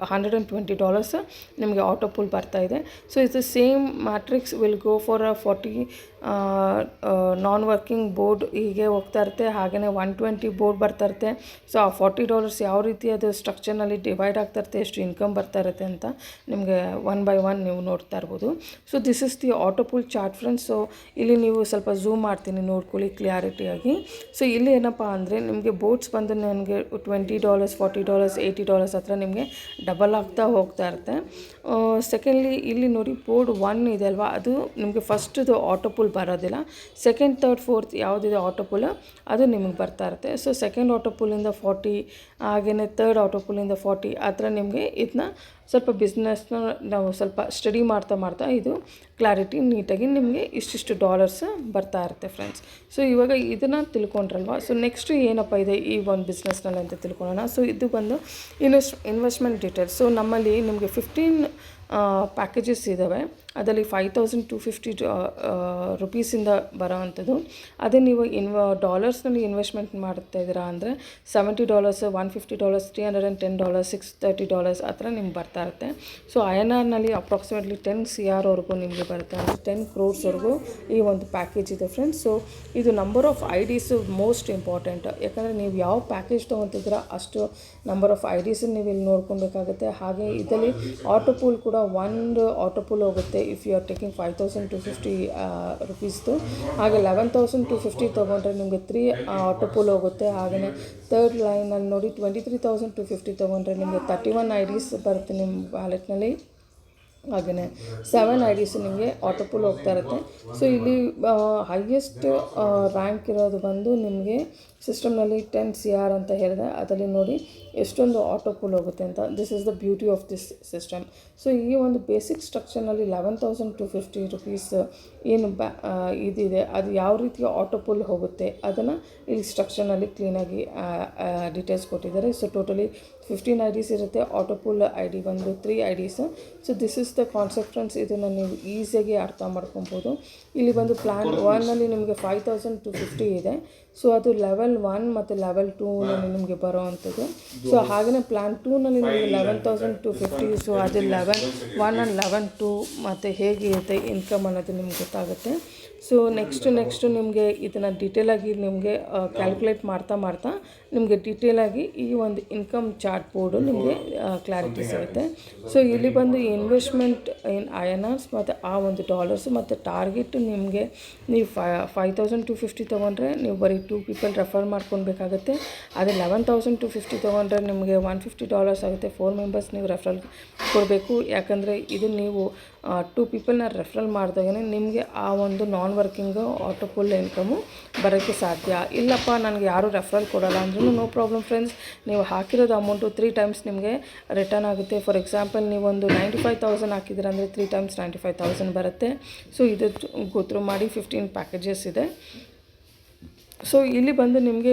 $120 ನಿಮಗೆ ಆಟೋಪೋಲ್ ಬರ್ತಾಯಿದೆ. ಸೊ ಇದು same matrix will go for 40 non working board ಹೀಗೆ ಹೋಗ್ತಾ ಇರುತ್ತೆ. ಹಾಗೆಯೇ 120 ಬೋರ್ಡ್ ಬರ್ತಾ ಇರುತ್ತೆ. ಸೊ ಆ $40 ಯಾವ ರೀತಿ ಅದು ಸ್ಟ್ರಕ್ಚರ್ನಲ್ಲಿ ಡಿವೈಡ್ ಆಗ್ತಾ ಇರುತ್ತೆ, ಎಷ್ಟು ಇನ್ಕಮ್ ಬರ್ತಾ ಇರುತ್ತೆ ಅಂತ ನಿಮಗೆ 1 by 1 ನೀವು ನೋಡ್ತಾ ಇರ್ಬೋದು. So this is the auto pool chart friends. So ಇಲ್ಲಿ ನೀವು ಸ್ವಲ್ಪ ಝೂಮ್ ಮಾಡ್ತೀನಿ ನೋಡ್ಕೊಳ್ಳಿ ಕ್ಲಿಯಾರಿಟಿಯಾಗಿ. ಸೊ ಇಲ್ಲಿ ಏನಪ್ಪ ಅಂದರೆ ನಿಮಗೆ ಬೋರ್ಡ್ಸ್ ಬಂದು ನನಗೆ $20 $40 $80 ಹತ್ರ ನಿಮಗೆ ಡಬಲ್ ಆಗ್ತಾ ಹೋಗ್ತಾ ಇರುತ್ತೆ. ಸೆಕೆಂಡ್ಲಿ ಇಲ್ಲಿ ನೋಡಿ ಬೋರ್ಡ್ 1 ಇದೆ ಅಲ್ವಾ, ಅದು ನಿಮಗೆ ಫಸ್ಟ್ದು ಆಟೋಪೋಲ್ ಬರೋದಿಲ್ಲ. ಸೆಕೆಂಡ್ ಥರ್ಡ್ ಫೋರ್ತ್ ಯಾವುದಿದೆ ಆಟೋಪೋಲ್ ಅದು ನಿಮಗೆ ಬರ್ತಾ ಇರುತ್ತೆ. ಸೊ ಸೆಕೆಂಡ್ ಆಟೋಪೋಲಿಂದ 40 ಹಾಗೆಯೇ ಥರ್ಡ್ ಆಟೋಪೋಲಿಂದ 40 ಆ ಥರ ನಿಮಗೆ ಇದನ್ನ ಸ್ವಲ್ಪ ಬಿಸ್ನೆಸ್ನ ನಾವು ಸ್ವಲ್ಪ ಸ್ಟಡಿ ಮಾಡ್ತಾ ಇದು ಕ್ಲಾರಿಟಿ ನೀಟಾಗಿ ನಿಮಗೆ ಇಷ್ಟಿಷ್ಟು ಡಾಲರ್ಸ್ ಬರ್ತಾ ಇರುತ್ತೆ ಫ್ರೆಂಡ್ಸ್. ಸೊ ಇವಾಗ ಇದನ್ನು ತಿಳ್ಕೊಂಡ್ರಲ್ವ. ಸೊ ನೆಕ್ಸ್ಟ್ ಏನಪ್ಪ ಇದೆ ಈ ಒಂದು ಬಿಸ್ನೆಸ್ನಲ್ಲಿ ಅಂತ ತಿಳ್ಕೊಳ್ಳೋಣ. ಸೊ ಇದು ಬಂದು ಇನ್ವೆಸ್ಟ್ಮೆಂಟ್ ಡೀಟೇಲ್ಸ್. ಸೊ ನಮ್ಮಲ್ಲಿ ನಿಮಗೆ 15 ಪ್ಯಾಕೇಜಸ್ ಇದ್ದಾವೆ. ಅದರಲ್ಲಿ $5,250 ರುಪೀಸಿಂದ ಬರೋ ಅಂಥದ್ದು. ಅದೇ ನೀವು ಡಾಲರ್ಸ್ನಲ್ಲಿ ಇನ್ವೆಸ್ಟ್ಮೆಂಟ್ ಮಾಡ್ತಾ ಇದ್ದೀರಾ ಅಂದರೆ $70 $150 $310 $630 ಆ ಥರ ನಿಮ್ಗೆ ಬರ್ತಾ ಇರುತ್ತೆ. ಸೊ INRನಲ್ಲಿ ಅಪ್ರಾಕ್ಸಿಮೇಟ್ಲಿ 10 CR ವರೆಗೂ ನಿಮಗೆ ಬರುತ್ತೆ, ಅಂದರೆ 10 crores ಈ ಒಂದು ಪ್ಯಾಕೇಜ್ ಇದೆ ಫ್ರೆಂಡ್ಸ್. ಸೊ ಇದು number of IDs most important. ಯಾಕಂದರೆ ನೀವು ಯಾವ ಪ್ಯಾಕೇಜ್ ತೊಗೊತಿದ್ದೀರಾ ಅಷ್ಟು ನಂಬರ್ ಆಫ್ IDs ನೀವು ಇಲ್ಲಿ ನೋಡ್ಕೊಬೇಕಾಗುತ್ತೆ. ಹಾಗೆ ಇದರಲ್ಲಿ ಆಟೋಪೋಲ್ ಕೂಡ ಒಂದು ಆಟೋಪೋಲ್ ಹೋಗುತ್ತೆ ಇಫ್ ಯು ಆರ್ ಟೇಕಿಂಗ್ $5,250 ರುಪೀಸ್ದು. ಹಾಗೆ $11,250 ತೊಗೊಂಡ್ರೆ ನಿಮಗೆ 3 ಆಟೋಪೋಲ್ ಹೋಗುತ್ತೆ. ಹಾಗೆಯೇ ಥರ್ಡ್ ಲೈನಲ್ಲಿ ನೋಡಿ $23,250 ತೊಗೊಂಡ್ರೆ ನಿಮಗೆ 31 IDs ಬರುತ್ತೆ ನಿಮ್ಮ ವ್ಯಾಲೆಟ್ನಲ್ಲಿ. ಹಾಗೆಯೇ 7 IDs ನಿಮಗೆ ಆಟೋಪೋಲ್ ಹೋಗ್ತಾ ಇರುತ್ತೆ. ಸೊ ಇಲ್ಲಿ ಹೈಯೆಸ್ಟ್ ರ್ಯಾಂಕ್ ಇರೋದು ಬಂದು ನಿಮಗೆ ಸಿಸ್ಟಮ್ನಲ್ಲಿ 10 CR ಅಂತ ಹೇಳಿದೆ. ಅದರಲ್ಲಿ ನೋಡಿ ಎಷ್ಟೊಂದು ಆಟೋಪೋಲ್ ಹೋಗುತ್ತೆ ಅಂತ. This is the beauty of this system. So ಈ ಒಂದು ಬೇಸಿಕ್ ಸ್ಟ್ರಕ್ಚರ್ನಲ್ಲಿ $11,250 ರುಪೀಸ್ ಏನು ಇದಿದೆ ಅದು ಯಾವ ರೀತಿ ಆಟೋಪೋಲ್ ಹೋಗುತ್ತೆ ಅದನ್ನು ಇಲ್ಲಿ ಸ್ಟ್ರಕ್ಚರ್ನಲ್ಲಿ ಕ್ಲೀನಾಗಿ ಡೀಟೇಲ್ಸ್ ಕೊಟ್ಟಿದ್ದಾರೆ. ಸೊ ಟೋಟಲಿ 15 IDs ಇರುತ್ತೆ. ಆಟೋಪೋಲ್ ID ಬಂದು 3 IDs. So this is the concept friends. ಇದನ್ನು ನೀವು ಈಸಿಯಾಗಿ ಅರ್ಥ ಮಾಡ್ಕೊಬೋದು. ಇಲ್ಲಿ ಬಂದು ಪ್ಲ್ಯಾನ್ 1ನಲ್ಲಿ ನಿಮಗೆ $5,250 ಇದೆ. ಸೊ ಅದು ಲೆವೆಲ್ 1 ಮತ್ತು ಲೆವೆಲ್ 2ನಲ್ಲಿ ನಿಮಗೆ ಬರೋ ಅಂಥದ್ದು. ಸೊ ಹಾಗೆಯೇ ಪ್ಲ್ಯಾನ್ 2ನಲ್ಲಿ ನಿಮಗೆ $11,250. ಸೊ ಅದು ಲೆವೆಲ್ 1 ಆ್ಯಂಡ್ ಲೆವೆಲ್ 2 ಮತ್ತು ಹೇಗಿರುತ್ತೆ ಇನ್ಕಮ್ ಅನ್ನೋದು ನಿಮ್ಗೆ ಗೊತ್ತಾಗುತ್ತೆ. ಸೊ ನೆಕ್ಸ್ಟು ನಿಮಗೆ ಇದನ್ನು ಡೀಟೇಲಾಗಿ ನಿಮಗೆ ಕ್ಯಾಲ್ಕುಲೇಟ್ ಮಾಡ್ತಾ ನಿಮಗೆ ಡೀಟೇಲಾಗಿ ಈ ಒಂದು ಇನ್ಕಮ್ ಚಾರ್ಟ್ ಬೋರ್ಡು ನಿಮಗೆ ಕ್ಲಾರಿಟಿ ಸಿಗುತ್ತೆ. ಸೊ ಇಲ್ಲಿ ಬಂದು ಇನ್ವೆಸ್ಟ್ಮೆಂಟ್ ಇನ್ INRs ಮತ್ತು ಆ ಒಂದು ಡಾಲರ್ಸು ಮತ್ತು ಟಾರ್ಗೆಟ್ ನಿಮಗೆ ನೀವು $5,250 ತೊಗೊಂಡ್ರೆ ನೀವು ಬರೀ 2 people ರೆಫರ್ ಮಾಡ್ಕೊಳ್ಬೇಕಾಗುತ್ತೆ. ಅದೇ $11,250 ತೊಗೊಂಡ್ರೆ ನಿಮಗೆ $150 ಆಗುತ್ತೆ. 4 members ನೀವು ರೆಫರಲ್ ಕೊಡಬೇಕು. ಯಾಕಂದರೆ ಇದು ನೀವು 2 peopleನ ರೆಫರಲ್ ಮಾಡಿದಾಗೇ ನಿಮಗೆ ಆ ಒಂದು ನಾನ್ ವರ್ಕಿಂಗು ಆಟೋಪೋಲ್ ಇನ್ಕಮು ಬರೋಕ್ಕೆ ಸಾಧ್ಯ. ಇಲ್ಲಪ್ಪ ನನಗೆ ಯಾರೂ ರೆಫರಲ್ ಕೊಡೋಲ್ಲ ಅಂದ್ರೂ ನೋ ಪ್ರಾಬ್ಲಮ್ ಫ್ರೆಂಡ್ಸ್. ನೀವು ಹಾಕಿರೋದು ಅಮೌಂಟು 3 times ನಿಮಗೆ ರಿಟರ್ನ್ ಆಗುತ್ತೆ. ಫಾರ್ ಎಕ್ಸಾಂಪಲ್ ನೀವೊಂದು 95,000 ಹಾಕಿದ್ದೀರ ಅಂದರೆ 3 times 95,000 ಬರುತ್ತೆ. ಸೊ ಇದು ಗೊತ್ತು ಮಾಡಿ 15 ಪ್ಯಾಕೇಜಸ್ ಇದೆ. ಸೊ ಇಲ್ಲಿ ಬಂದು ನಿಮಗೆ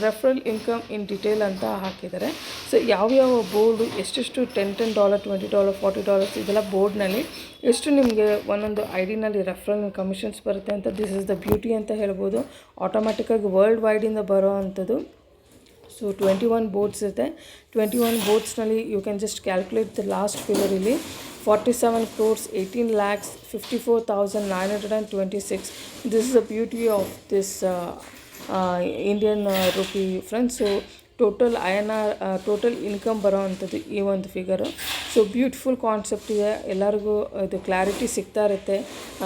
ರೆಫರಲ್ ಇನ್ಕಮ್ ಇನ್ ಡಿಟೇಲ್ ಅಂತ ಹಾಕಿದ್ದಾರೆ. ಸೊ ಯಾವ್ಯಾವ ಬೋರ್ಡು ಎಷ್ಟೆಷ್ಟು $10 $20 $40 ಇದೆಲ್ಲ ಬೋರ್ಡ್ನಲ್ಲಿ ಎಷ್ಟು ನಿಮಗೆ ಒಂದೊಂದು ಐ ಡಿನಲ್ಲಿ ರೆಫರಲ್ ಕಮಿಷನ್ಸ್ ಬರುತ್ತೆ ಅಂತ. ದಿಸ್ ಇಸ್ ದ ಬ್ಯೂಟಿ ಅಂತ ಹೇಳ್ಬೋದು. ಆಟೋಮ್ಯಾಟಿಕ್ಕಾಗಿ ವರ್ಲ್ಡ್ ವೈಡಿಂದ ಬರೋ ಅಂಥದ್ದು. ಸೊ 21 ಬೋರ್ಡ್ಸ್ ಇರುತ್ತೆ. 21 ಬೋರ್ಡ್ಸ್ನಲ್ಲಿ you can just calculate the last figure. ಇಲ್ಲಿ 47 crores 18 lakhs 54,926. This is the beauty of this Indian rupee, friends. So total INR total income ಬರೋ ಅಂಥದ್ದು ಈ ಒಂದು ಫಿಗರು. ಸೊ ಬ್ಯೂಟಿಫುಲ್ ಕಾನ್ಸೆಪ್ಟ್ ಇದೆ, ಎಲ್ಲರಿಗೂ ಇದು ಕ್ಲಾರಿಟಿ ಸಿಗ್ತಾ ಇರುತ್ತೆ.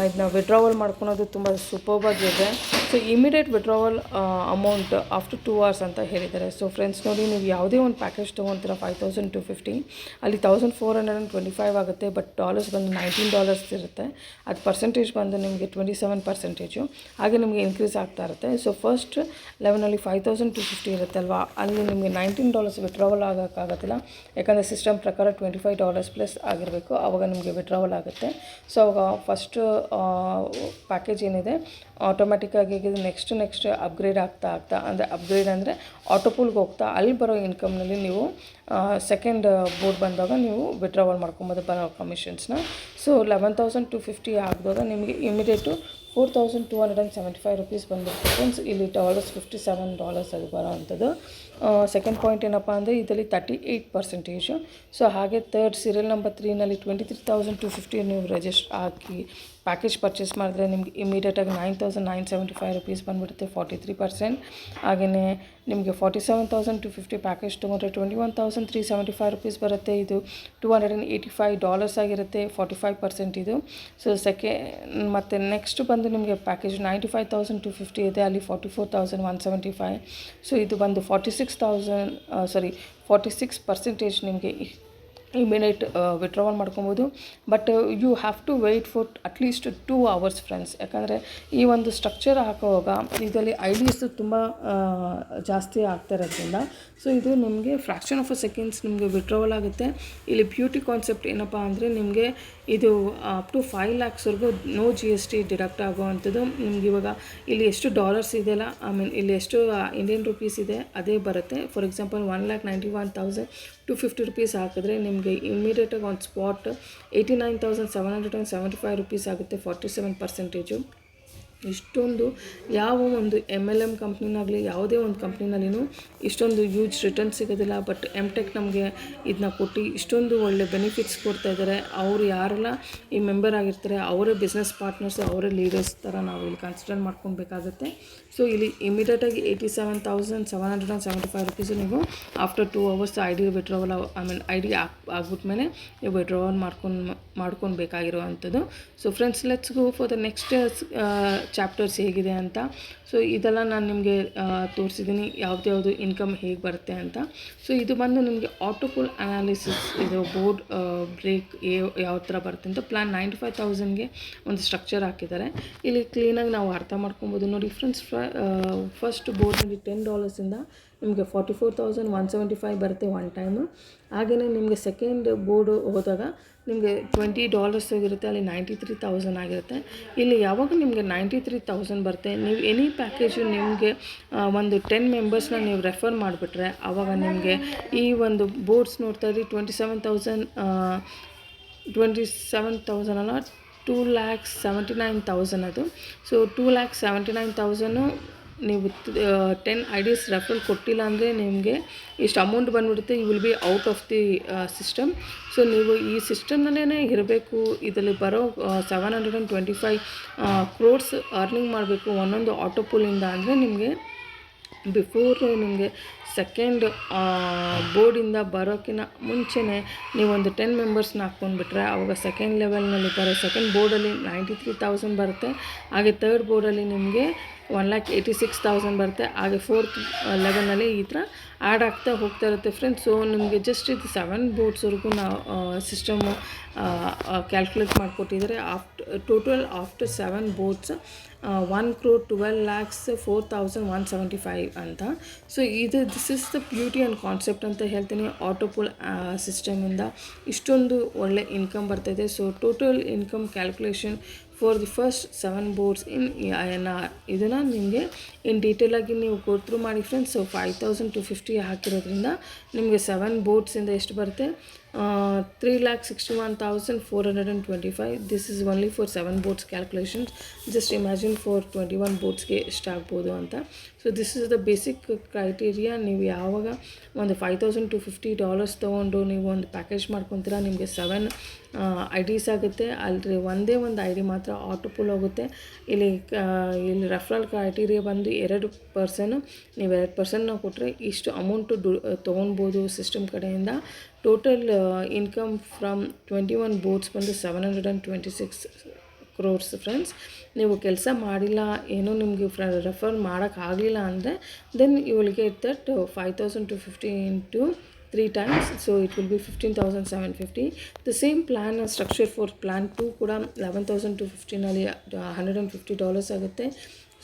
ಇದನ್ನ ವಿಡ್ರಾವಲ್ ಮಾಡ್ಕೊಳೋದು ತುಂಬ ಸೂಪರ್ಬಾಗಿದೆ. So immediate withdrawal amount after 2 hours ಅಂತ ಹೇಳಿದ್ದಾರೆ. ಸೊ ಫ್ರೆಂಡ್ಸ್ ನೋಡಿ, ನೀವು ಯಾವುದೇ ಒಂದು ಪ್ಯಾಕೇಜ್ ತೊಗೊತೀರ $5,250, ಅಲ್ಲಿ 1,425 ಆಗುತ್ತೆ. ಬಟ್ ಡಾಲರ್ಸ್ ಬಂದು $19 ಇರುತ್ತೆ. ಅದು ಪರ್ಸೆಂಟೇಜ್ ಬಂದು ನಿಮಗೆ 27%. ಹಾಗೆ ನಿಮಗೆ ಇನ್ಕ್ರೀಸ್ ಆಗ್ತಾ ಇರುತ್ತೆ. ಸೊ ಫಸ್ಟ್ ಲೆವೆನಲ್ಲಿ 5,250 ಇರುತ್ತೆ ಅಲ್ವಾ, ಅಲ್ಲಿ ನಿಮಗೆ $19 ವಿಡ್ರಾವಲ್ ಆಗೋಕ್ಕಾಗತ್ತಿಲ್ಲ. ಯಾಕಂದರೆ ಸಿಸ್ಟಮ್ ಪ್ರಕಾರ $25 ಪ್ಲಸ್ ಆಗಿರಬೇಕು, ಆವಾಗ ನಿಮಗೆ ವಿಡ್ರಾವಲ್ ಆಗುತ್ತೆ. ಸೊ ಅವಾಗ ಫಸ್ಟ್ ಪ್ಯಾಕೇಜ್ ಏನಿದೆ ಆಟೋಮ್ಯಾಟಿಕ್ಕಾಗಿ ನೆಕ್ಸ್ಟ್ ಅಪ್ಗ್ರೇಡ್ ಆಗ್ತಾ ಅಂದರೆ ಅಪ್ಗ್ರೇಡ್ ಅಂದರೆ ಆಟೋಪೂಲ್ಗೆ ಹೋಗ್ತಾ ಅಲ್ಲಿ ಬರೋ ಇನ್ಕಮ್ನಲ್ಲಿ ನೀವು ಸೆಕೆಂಡ್ ಬೋರ್ಡ್ ಬಂದಾಗ ನೀವು ವಿಡ್ರಾವಲ್ ಮಾಡ್ಕೊಬೋದು ಬರೋ ಕಮಿಷನ್ಸ್ನ. ಸೊ 11,250 ಆಗಿದಾಗ ನಿಮಗೆ ಇಮಿಡಿಯೇಟು $4,275 ಬಂದಿರುತ್ತೆ ಫ್ರೆಂಡ್ಸ್. ಇಲ್ಲಿ $57 ಅದು ಬರೋ ಅಂಥದ್ದು. ಸೆಕೆಂಡ್ ಪಾಯಿಂಟ್ ಏನಪ್ಪ ಅಂದರೆ ಇದರಲ್ಲಿ 38%. ಸೊ ಹಾಗೆ ಥರ್ಡ್ ಸೀರಿಯಲ್ ನಂಬರ್ 3ನಲ್ಲಿ 23,250 ನೀವು ರಿಜಿಸ್ಟರ್ ಹಾಕಿ ಪ್ಯಾಕೇಜ್ ಪರ್ಚೇಸ್ ಮಾಡಿದ್ರೆ ನಿಮಗೆ ಇಮಿಡಿಯೇಟಾಗಿ $9,975 ಬಂದುಬಿಡುತ್ತೆ, 43%. ಹಾಗೆಯೇ ನಿಮಗೆ 47,250 ಪ್ಯಾಕೇಜ್ ತೊಗೊಂಡ್ರೆ $21,375 ಬರುತ್ತೆ. ಇದು $285 ಆಗಿರುತ್ತೆ, 45% ಇದು. ಸೊ ಮತ್ತು ನೆಕ್ಸ್ಟ್ ಬಂದು ನಿಮಗೆ ಪ್ಯಾಕೇಜ್ 95,250 ಇದೆ, ಅಲ್ಲಿ 44,175. ಸೊ ಇದು ಬಂದು 46% ನಿಮಗೆ ಇಮಿಡಿಯೇಟ್ ವಿಡ್ರಾವಲ್ ಮಾಡ್ಕೊಬೋದು. But you have to wait for at least 2 hours friends. ಯಾಕಂದರೆ ಈ ಒಂದು ಸ್ಟ್ರಕ್ಚರ್ ಹಾಕೋವಾಗ ಇದರಲ್ಲಿ ಐಡಿಯಸ್ ತುಂಬ ಜಾಸ್ತಿ ಆಗ್ತಾ ಇರೋದ್ರಿಂದ ಸೊ ಇದು ನಿಮಗೆ ಫ್ರ್ಯಾಕ್ಷನ್ ಆಫ್ ಅ ಸೆಕೆಂಡ್ಸ್ ನಿಮಗೆ ವಿಡ್ರಾವಲ್ ಆಗುತ್ತೆ. ಇಲ್ಲಿ ಬ್ಯೂಟಿ ಕಾನ್ಸೆಪ್ಟ್ ಏನಪ್ಪ ಅಂದರೆ ನಿಮಗೆ ಇದು ಅಪ್ ಟು 5 lakhsವರೆಗೂ ನೋ GST ಡಿಡಕ್ಟ್ ಆಗೋವಂಥದ್ದು. ನಿಮ್ಗೆ ಇವಾಗ ಇಲ್ಲಿ ಎಷ್ಟು ಡಾಲರ್ಸ್ ಇದೆಯಲ್ಲ, ಇಲ್ಲಿ ಎಷ್ಟು ಇಂಡಿಯನ್ ರುಪೀಸ್ ಇದೆ ಅದೇ ಬರುತ್ತೆ. ಫಾರ್ ಎಕ್ಸಾಂಪಲ್ $1,91,250 ಹಾಕಿದ್ರೆ ನಿಮಗೆ ಇಮಿಡಿಯೇಟಾಗಿ ಆನ್ ಸ್ಪಾಟ್ $89,775 ಆಗುತ್ತೆ, 47%. ಇಷ್ಟೊಂದು ಯಾವ ಒಂದು MLM ಕಂಪ್ನಿನಾಗಲಿ ಯಾವುದೇ ಒಂದು ಕಂಪ್ನಿನಲ್ಲಿನೂ ಇಷ್ಟೊಂದು ಯೂಜ್ ರಿಟರ್ನ್ ಸಿಗೋದಿಲ್ಲ. ಬಟ್ ಎಮ್ಟೆಕ್ ನಮಗೆ ಇದನ್ನ ಕೊಟ್ಟು ಇಷ್ಟೊಂದು ಒಳ್ಳೆ ಬೆನಿಫಿಟ್ಸ್ ಕೊಡ್ತಾ ಇದ್ದಾರೆ. ಅವರು ಯಾರೆಲ್ಲ ಈ ಮೆಂಬರ್ ಆಗಿರ್ತಾರೆ ಅವರೇ ಬಿಸ್ನೆಸ್ ಪಾರ್ಟ್ನರ್ಸ್, ಅವರೇ ಲೀಡರ್ಸ್ ಥರ ನಾವು ಇಲ್ಲಿ ಕನ್ಸಿಡರ್ ಮಾಡ್ಕೊಬೇಕಾಗುತ್ತೆ. ಸೊ ಇಲ್ಲಿ ಇಮಿಡಿಯೇಟಾಗಿ $87,775 ನೀವು after 2 hours ID withdrawal ID ಆಗ್ಬಿಟ್ಮೇಲೆ ನೀವು ವಿಡ್ರಾವಲ್ ಮಾಡ್ಕೊಬೇಕಾಗಿರುವಂಥದ್ದು. So friends, let's go for the next chapters ಹೇಗಿದೆ ಅಂತ. ಸೊ ಇದೆಲ್ಲ ನಾನು ನಿಮಗೆ ತೋರಿಸಿದ್ದೀನಿ ಯಾವ್ದು ಇನ್ಕಮ್ ಹೇಗೆ ಬರುತ್ತೆ ಅಂತ. ಸೊ ಇದು ಬಂದು ನಿಮಗೆ ಆಟೋಪೂಲ್ ಅನಾಲಿಸಿಸ್, ಇದು ಬೋರ್ಡ್ ಬ್ರೇಕ್ ಯಾವ ಥರ ಬರುತ್ತೆ ಅಂತ ಪ್ಲ್ಯಾನ್ 95,000ಗೆ ಒಂದು ಸ್ಟ್ರಕ್ಚರ್ ಹಾಕಿದ್ದಾರೆ. ಇಲ್ಲಿ ಕ್ಲೀನಾಗಿ ನಾವು ಅರ್ಥ ಮಾಡ್ಕೊಬೋದು ನೋಡಿ ಫ್ರೆಂಡ್ಸ್. ಫಸ್ಟ್ ಬೋರ್ಡ್ನಲ್ಲಿ $10 ನಿಮಗೆ 44,175 ಬರುತ್ತೆ ಒನ್ ಟೈಮು. ಹಾಗೆಯೇ ನಿಮಗೆ ಸೆಕೆಂಡ್ ಬೋರ್ಡು ಹೋದಾಗ ನಿಮಗೆ $20 ಆಗಿರುತ್ತೆ, ಅಲ್ಲಿ 93,000 ಆಗಿರುತ್ತೆ. ಇಲ್ಲಿ ಯಾವಾಗ ನಿಮಗೆ 93,000 ಬರುತ್ತೆ, ನೀವು ಎನಿ ಪ್ಯಾಕೇಜು ನಿಮಗೆ ಒಂದು 10 ಮೆಂಬರ್ಸ್ನ ನೀವು ರೆಫರ್ ಮಾಡಿಬಿಟ್ರೆ ಆವಾಗ ನಿಮಗೆ ಈ ಒಂದು ಬೋರ್ಡ್ಸ್ ನೋಡ್ತಾ ಇದ್ರಿ 27,000 ಅಲ್ಲ 2,79,000 ಅದು. ಸೊ 2,79,000 ನೀವು 10 IDs ರೆಫರಲ್ ಕೊಟ್ಟಿಲ್ಲ ಅಂದರೆ ನಿಮಗೆ ಇಷ್ಟು ಅಮೌಂಟ್ ಬಂದುಬಿಡುತ್ತೆ. You will be out of the system. So ನೀವು ಈ ಸಿಸ್ಟಮ್ನಲ್ಲೇ ಇರಬೇಕು. ಇದರಲ್ಲಿ ಬರೋ 725 crores ಅರ್ನಿಂಗ್ ಮಾಡಬೇಕು ಒಂದೊಂದು ಆಟೋಪೂಲಿಂದ ಅಂದರೆ ನಿಮಗೆ ಬಿಫೋರ್ ನಿಮಗೆ ಸೆಕೆಂಡ್ ಬೋರ್ಡಿಂದ ಬರೋಕ್ಕಿಂತ ಮುಂಚೆನೇ ನೀವೊಂದು 10 ಮೆಂಬರ್ಸ್ನ ಹಾಕ್ಕೊಂಡ್ಬಿಟ್ರೆ ಆವಾಗ ಸೆಕೆಂಡ್ ಲೆವೆಲ್ನಲ್ಲಿ ಸೆಕೆಂಡ್ ಬೋರ್ಡಲ್ಲಿ 93,000 ಬರುತ್ತೆ. ಹಾಗೆ ಥರ್ಡ್ ಬೋರ್ಡಲ್ಲಿ ನಿಮಗೆ 1,86,000 ಬರುತ್ತೆ. ಹಾಗೆ ಫೋರ್ತ್ ಲೆವೆಲ್ನಲ್ಲಿ ಈ ಥರ ಆ್ಯಡ್ ಆಗ್ತಾ ಹೋಗ್ತಾ ಇರುತ್ತೆ ಫ್ರೆಂಡ್ಸ್. ಸೊ ನಿಮಗೆ ಜಸ್ಟ್ ಇದು 7 ಬೋರ್ಡ್ಸ್ವರೆಗೂ ನಾವು ಸಿಸ್ಟಮು ಕ್ಯಾಲ್ಕುಲೇಟ್ ಮಾಡಿಕೊಟ್ಟಿದ್ದಾರೆ. ಟೋಟಲ್ ಆಫ್ಟರ್ 7 ಬೋರ್ಡ್ಸ್ 1,12,04,175 ಅಂತ. So this is the beauty and concept ಅಂತ ಹೇಳ್ತೀನಿ. ಆಟೋಪೂಲ್ ಸಿಸ್ಟಮಿಂದ ಇಷ್ಟೊಂದು ಒಳ್ಳೆ ಇನ್ಕಮ್ ಬರ್ತಾಯಿದೆ. So total income calculation for the first 7 boards in INR. ಇದನ್ನು ನಿಮಗೆ ಇನ್ ಡೀಟೇಲಾಗಿ ನೀವು ಗೋ ಥ್ರೂ ಮಾಡಿ ಫ್ರೆಂಡ್ಸ್. ಸೊ 5250 ಹಾಕಿರೋದ್ರಿಂದ ನಿಮಗೆ 7 boardsಯಿಂದ ಎಷ್ಟು ಬರುತ್ತೆ, 3,61,425. This is only for 7 boards calculations. Just imagine for 21 boardsಗೆ ಎಷ್ಟಾಗ್ಬೋದು ಅಂತ. So this is the basic criteria. ನೀವು ಯಾವಾಗ ಒಂದು $5,250 ತೊಗೊಂಡು ನೀವು ಒಂದು ಪ್ಯಾಕೇಜ್ ಮಾಡ್ಕೊತೀರಾ, ನಿಮಗೆ 7 IDs ಆಗುತ್ತೆ. ಅಲ್ಲದೆ ಒಂದೇ ಒಂದು ID ಮಾತ್ರ ಆಟೋ ಪುಲ್ ಹೋಗುತ್ತೆ. ಇಲ್ಲಿ ರೆಫರಲ್ ಕ್ರೈಟೀರಿಯಾ ಬಂದು 2 ಪರ್ಸನ್. ನೀವು 2 ಪರ್ಸನ್ನ ಕೊಟ್ಟರೆ ಇಷ್ಟು ಅಮೌಂಟು ತೊಗೊಳ್ಬೋದು ಸಿಸ್ಟಮ್ ಕಡೆಯಿಂದ. ಟೋಟಲ್ ಇನ್ಕಮ್ ಫ್ರಮ್ 21 boards ಬಂದು 726 crores ಫ್ರೆಂಡ್ಸ್. ನೀವು ಕೆಲಸ ಮಾಡಿಲ್ಲ, ಏನೋ ನಿಮಗೆ ರೆಫರ್ ಮಾಡೋಕ್ಕಾಗಲಿಲ್ಲ ಅಂದರೆ then you will get that 5,250 into 3 times. So it will be 15,750. The same plan structure for plan 2 ಕೂಡ 11,250ನಲ್ಲಿ $150 ಆಗುತ್ತೆ.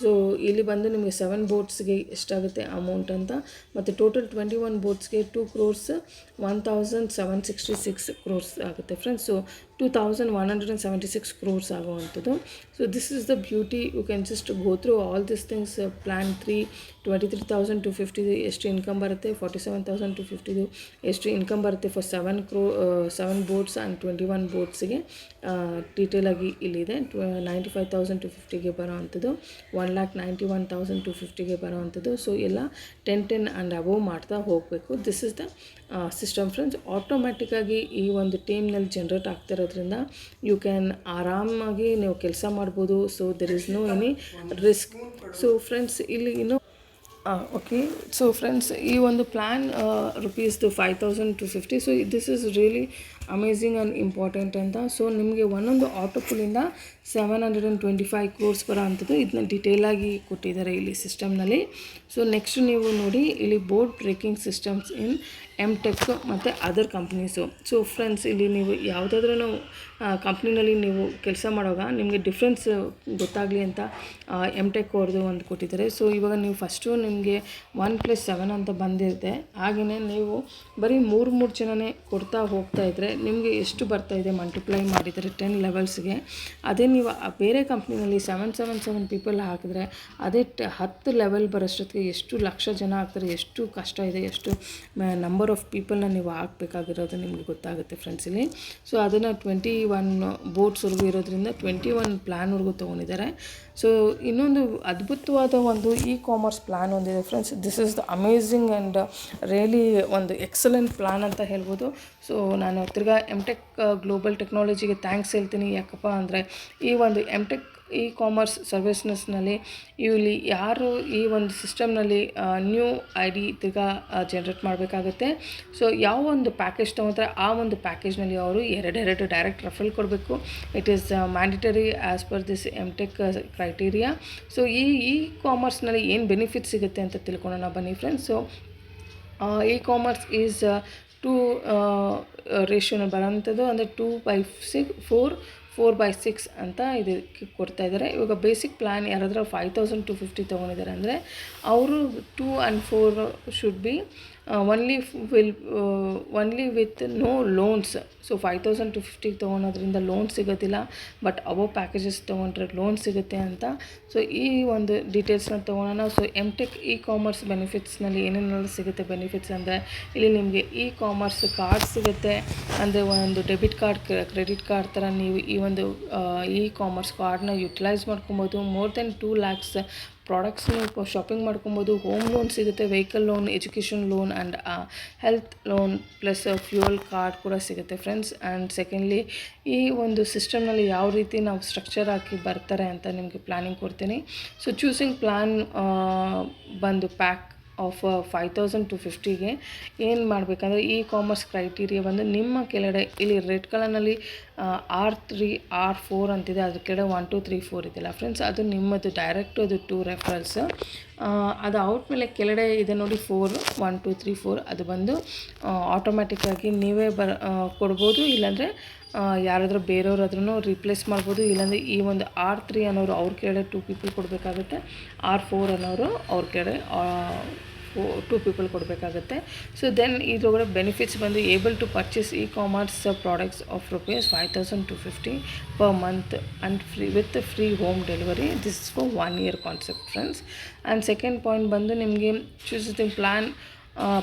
ಸೊ ಇಲ್ಲಿ ಬಂದು ನಿಮಗೆ 7 boardsಗೆ ಎಷ್ಟಾಗುತ್ತೆ ಅಮೌಂಟ್ ಅಂತ. ಮತ್ತು ಟೋಟಲ್ 21 boardsಗೆ 2,01,766 crores ಆಗುತ್ತೆ ಫ್ರೆಂಡ್ಸ್. ಸೊ 2,176 crores ಆಗುವಂಥದ್ದು. So this is the beauty. You can just go through all this things. Plan 3 23,250 ಎಷ್ಟು ಇನ್ಕಮ್ ಬರುತ್ತೆ, 47,250 ಎಷ್ಟು ಇನ್ಕಮ್ ಬರುತ್ತೆ ಫಾರ್ 7 boards ಆ್ಯಂಡ್ 21 boardsಗೆ ಡೀಟೇಲಾಗಿ ಇಲ್ಲಿದೆ. 95,250ಗೆ ಬರೋ ಅಂಥದ್ದು, 1,91,250ಗೆ ಬರೋ ಅಂಥದ್ದು. ಸೊ ಎಲ್ಲ 10 ಆ್ಯಂಡ್ ಅಬೋವ್ ಮಾಡ್ತಾ ಹೋಗಬೇಕು. This is the system friends. ಆಟೋಮ್ಯಾಟಿಕ್ಕಾಗಿ ಈ ಒಂದು ಟೀಮ್ನಲ್ಲಿ ಜನ್ರೇಟ್ ಆಗ್ತಿರೋದ್ರಿಂದ ಯು ಕ್ಯಾನ್ ಆರಾಮಾಗಿ ನೀವು ಕೆಲಸ ಮಾಡ್ಬೋದು. So there is no any risk. So friends ಇಲ್ಲಿ ಇನ್ನೂ ಓಕೆ. ಸೊ ಫ್ರೆಂಡ್ಸ್ ಈ ಒಂದು ಪ್ಲ್ಯಾನ್ ರುಪೀಸ್ದು 5,250. So this is really amazing and important ಅಂತ. ಸೊ ನಿಮಗೆ ಒಂದೊಂದು ಆಟೋ ಪುಲ್ಲಿಂದ 725 crores ಬರೋ ಅಂಥದ್ದು ಇದನ್ನ ಡೀಟೇಲಾಗಿ ಕೊಟ್ಟಿದ್ದಾರೆ ಇಲ್ಲಿ ಸಿಸ್ಟಮ್ನಲ್ಲಿ. ಸೊ ನೆಕ್ಸ್ಟ್ ನೀವು ನೋಡಿ ಇಲ್ಲಿ board breaking systems in MTech ಮತ್ತು ಅದರ್ ಕಂಪ್ನೀಸು. ಸೊ ಫ್ರೆಂಡ್ಸ್ ಇಲ್ಲಿ ನೀವು ಯಾವುದಾದ್ರೂ ಕಂಪ್ನಿನಲ್ಲಿ ನೀವು ಕೆಲಸ ಮಾಡುವಾಗ ನಿಮಗೆ ಡಿಫ್ರೆನ್ಸ್ ಗೊತ್ತಾಗಲಿ ಅಂತ MTech ಅವ್ರದ್ದು ಒಂದು ಕೊಟ್ಟಿದ್ದಾರೆ. ಸೊ ಇವಾಗ ನೀವು ಫಸ್ಟು ನಿಮಗೆ 1+7 ಅಂತ ಬಂದಿರುತ್ತೆ. ಹಾಗೆಯೇ ನೀವು ಬರೀ 3 ಜನನೇ ಕೊಡ್ತಾ ಹೋಗ್ತಾ ಇದ್ದರೆ ನಿಮಗೆ ಎಷ್ಟು ಬರ್ತಾಯಿದೆ ಮಲ್ಟಿಪ್ಲೈ ಮಾಡಿದರೆ 10 ಲೆವೆಲ್ಸ್ಗೆ. ಅದೇ ನೀವು ಬೇರೆ ಕಂಪ್ನಿನಲ್ಲಿ 777 ಪೀಪಲ್ ಹಾಕಿದ್ರೆ ಅದೇ 10 ಲೆವೆಲ್ ಬರೋಷ್ಟೊತ್ತಿಗೆ ಎಷ್ಟು ಲಕ್ಷ ಜನ ಆಗ್ತಾರೆ, ಎಷ್ಟು ಕಷ್ಟ ಇದೆ, ಎಷ್ಟು ನಂಬರ್ ಆಫ್ ಪೀಪಲ್ನ ನೀವು ಹಾಕಬೇಕಾಗಿರೋದು ನಿಮಗೆ ಗೊತ್ತಾಗುತ್ತೆ ಫ್ರೆಂಡ್ಸ್ ಇಲ್ಲಿ. ಸೊ ಅದನ್ನು 21 boardsವರೆಗೂ ಇರೋದ್ರಿಂದ 21 ಪ್ಲ್ಯಾನ್ವರೆಗೂ ತೊಗೊಂಡಿದ್ದಾರೆ. ಸೊ ಇನ್ನೊಂದು ಅದ್ಭುತವಾದ ಒಂದು ಕಾಮರ್ಸ್ ಪ್ಲ್ಯಾನ್ ಒಂದಿದೆ friends. This is the amazing and really ಒಂದು ಎಕ್ಸಲೆಂಟ್ ಪ್ಲ್ಯಾನ್ ಅಂತ ಹೇಳ್ಬೋದು. ಸೊ ನಾನು ತಿರ್ಗಾ MTech ಗ್ಲೋಬಲ್ ಟೆಕ್ನಾಲಜಿಗೆ ಥ್ಯಾಂಕ್ಸ್ ಹೇಳ್ತೀನಿ. ಯಾಕಪ್ಪ ಅಂದರೆ ಈ ಒಂದು MTech ಕಾಮರ್ಸ್ ಸರ್ವಿಸ್ನೆಸ್ನಲ್ಲಿ ಇಲ್ಲಿ ಯಾರು ಈ ಒಂದು ಸಿಸ್ಟಮ್ನಲ್ಲಿ ನ್ಯೂ ID ತಿರ್ಗಾ ಜನ್ರೇಟ್ ಮಾಡಬೇಕಾಗುತ್ತೆ. ಸೊ ಯಾವ ಒಂದು ಪ್ಯಾಕೇಜ್ ತೊಗೊತಾರೆ ಆ ಒಂದು ಪ್ಯಾಕೇಜ್ನಲ್ಲಿ ಅವರು ಎರಡು ಡೈರೆಕ್ಟ್ ರೆಫರಲ್ ಕೊಡಬೇಕು. It is mandatory as per this MTech criteria. So ಈ ಕಾಮರ್ಸ್ನಲ್ಲಿ ಏನು ಬೆನಿಫಿಟ್ ಸಿಗುತ್ತೆ ಅಂತ ತಿಳ್ಕೊಳ್ಳೋಣ ಬನ್ನಿ ಫ್ರೆಂಡ್ಸ್. ಸೊ ಕಾಮರ್ಸ್ ಈಸ್ 2 ರೇಷಿಯೋನ ಬರೋಂಥದ್ದು, ಅಂದರೆ 2/4 ಅಂತ ಇದಕ್ಕೆ ಕೊಡ್ತಾ ಇದ್ದಾರೆ. ಇವಾಗ ಬೇಸಿಕ್ ಪ್ಲ್ಯಾನ್ ಯಾರಾದರೂ 5,250 ತೊಗೊಂಡಿದ್ದಾರೆ ಅಂದರೆ ಅವರು 2 and 4 should be only with no loans. So 5,250 ತೊಗೊಳೋದ್ರಿಂದ ಲೋನ್ ಸಿಗೋದಿಲ್ಲ, ಬಟ್ ಅವೋ ಪ್ಯಾಕೇಜಸ್ ತೊಗೊಂಡ್ರೆ ಲೋನ್ ಸಿಗುತ್ತೆ ಅಂತ. ಸೊ ಈ ಒಂದು ಡೀಟೇಲ್ಸ್ನ ತೊಗೊಳೋಣ. ಸೊ MTech ಕಾಮರ್ಸ್ ಬೆನಿಫಿಟ್ಸ್ನಲ್ಲಿ ಏನೇನೆಲ್ಲ ಸಿಗುತ್ತೆ ಬೆನಿಫಿಟ್ಸ್ ಅಂದರೆ ಇಲ್ಲಿ ನಿಮಗೆ ಕಾಮರ್ಸ್ ಕಾರ್ಡ್ ಸಿಗುತ್ತೆ. ಅಂದರೆ ಒಂದು ಡೆಬಿಟ್ ಕಾರ್ಡ್, ಕ್ರೆಡಿಟ್ ಕಾರ್ಡ್ ಥರ ನೀವು ಈ ಒಂದು ಕಾಮರ್ಸ್ ಕಾರ್ಡ್ನ ಯುಟಿಲೈಸ್ ಮಾಡ್ಕೊಬೋದು. ಮೋರ್ ದೆನ್ 2 lakhs ಪ್ರಾಡಕ್ಟ್ಸ್ನ ಶಾಪಿಂಗ್ ಮಾಡ್ಕೊಬೋದು. ಹೋಮ್ ಲೋನ್ ಸಿಗುತ್ತೆ, vehicle loan, education loan and health loan plus fuel card ಕೂಡ ಸಿಗುತ್ತೆ ಫ್ರೆಂಡ್ಸ್. ಆ್ಯಂಡ್ ಸೆಕೆಂಡ್ಲಿ ಈ ಒಂದು ಸಿಸ್ಟಮ್ನಲ್ಲಿ ಯಾವ ರೀತಿ ನಾವು ಸ್ಟ್ರಕ್ಚರ್ ಹಾಕಿ ಬರ್ತಾರೆ ಅಂತ ನಿಮಗೆ ಪ್ಲ್ಯಾನಿಂಗ್ ಕೊಡ್ತೀನಿ. ಸೊ ಚೂಸಿಂಗ್ ಪ್ಲ್ಯಾನ್ ಬಂದು ಪ್ಯಾಕ್ ಆಫ್ 5,250ಗೆ ಏನು ಮಾಡಬೇಕಂದ್ರೆ ಕಾಮರ್ಸ್ ಕ್ರೈಟೀರಿಯಾ ಬಂದು ನಿಮ್ಮ ಕೆಳಗಡೆ ಇಲ್ಲಿ ರೆಡ್ ಕಲರ್ನಲ್ಲಿ R3 R4 ಅಂತಿದೆ, ಅದ್ರ ಕೆಳಗಡೆ 1 2 3 4 ಇದೆಯಲ್ಲ ಫ್ರೆಂಡ್ಸ್, ಅದು ನಿಮ್ಮದು ಡೈರೆಕ್ಟು ಅದು 2 ರೆಫರಲ್ಸ್. ಅದು ಔಟ್ ಮೇಲೆ ಕೆಳಗಡೆ ಇದೆ ನೋಡಿ 4 1 2 3 4, ಅದು ಬಂದು ಆಟೋಮ್ಯಾಟಿಕ್ಕಾಗಿ ನೀವೇ ಕೊಡ್ಬೋದು. ಇಲ್ಲಾಂದರೆ ಯಾರಾದರೂ ಬೇರೆಯವ್ರಾದ್ರೂ ರಿಪ್ಲೇಸ್ ಮಾಡ್ಬೋದು. ಇಲ್ಲಾಂದರೆ ಈ ಒಂದು R3 ಅನ್ನೋರು ಅವ್ರ ಕೆಳಗಡೆ 2 people ಕೊಡಬೇಕಾಗುತ್ತೆ. R4 ಅನ್ನೋರು ಅವ್ರ ಕೆಳಗಡೆ ಟೂ ಪೀಪಲ್ ಕೊಡಬೇಕಾಗುತ್ತೆ. ಸೊ ದೆನ್ ಇದರೊಳಗಡೆ ಬೆನಿಫಿಟ್ಸ್ ಬಂದು able to purchase e-commerce products of ₹5250 per month and free home delivery. This is for 1 year concept friends. And second point ಬಂದು ನಿಮಗೆ ಚೂಸಿಂಗ್ ಪ್ಲ್ಯಾನ್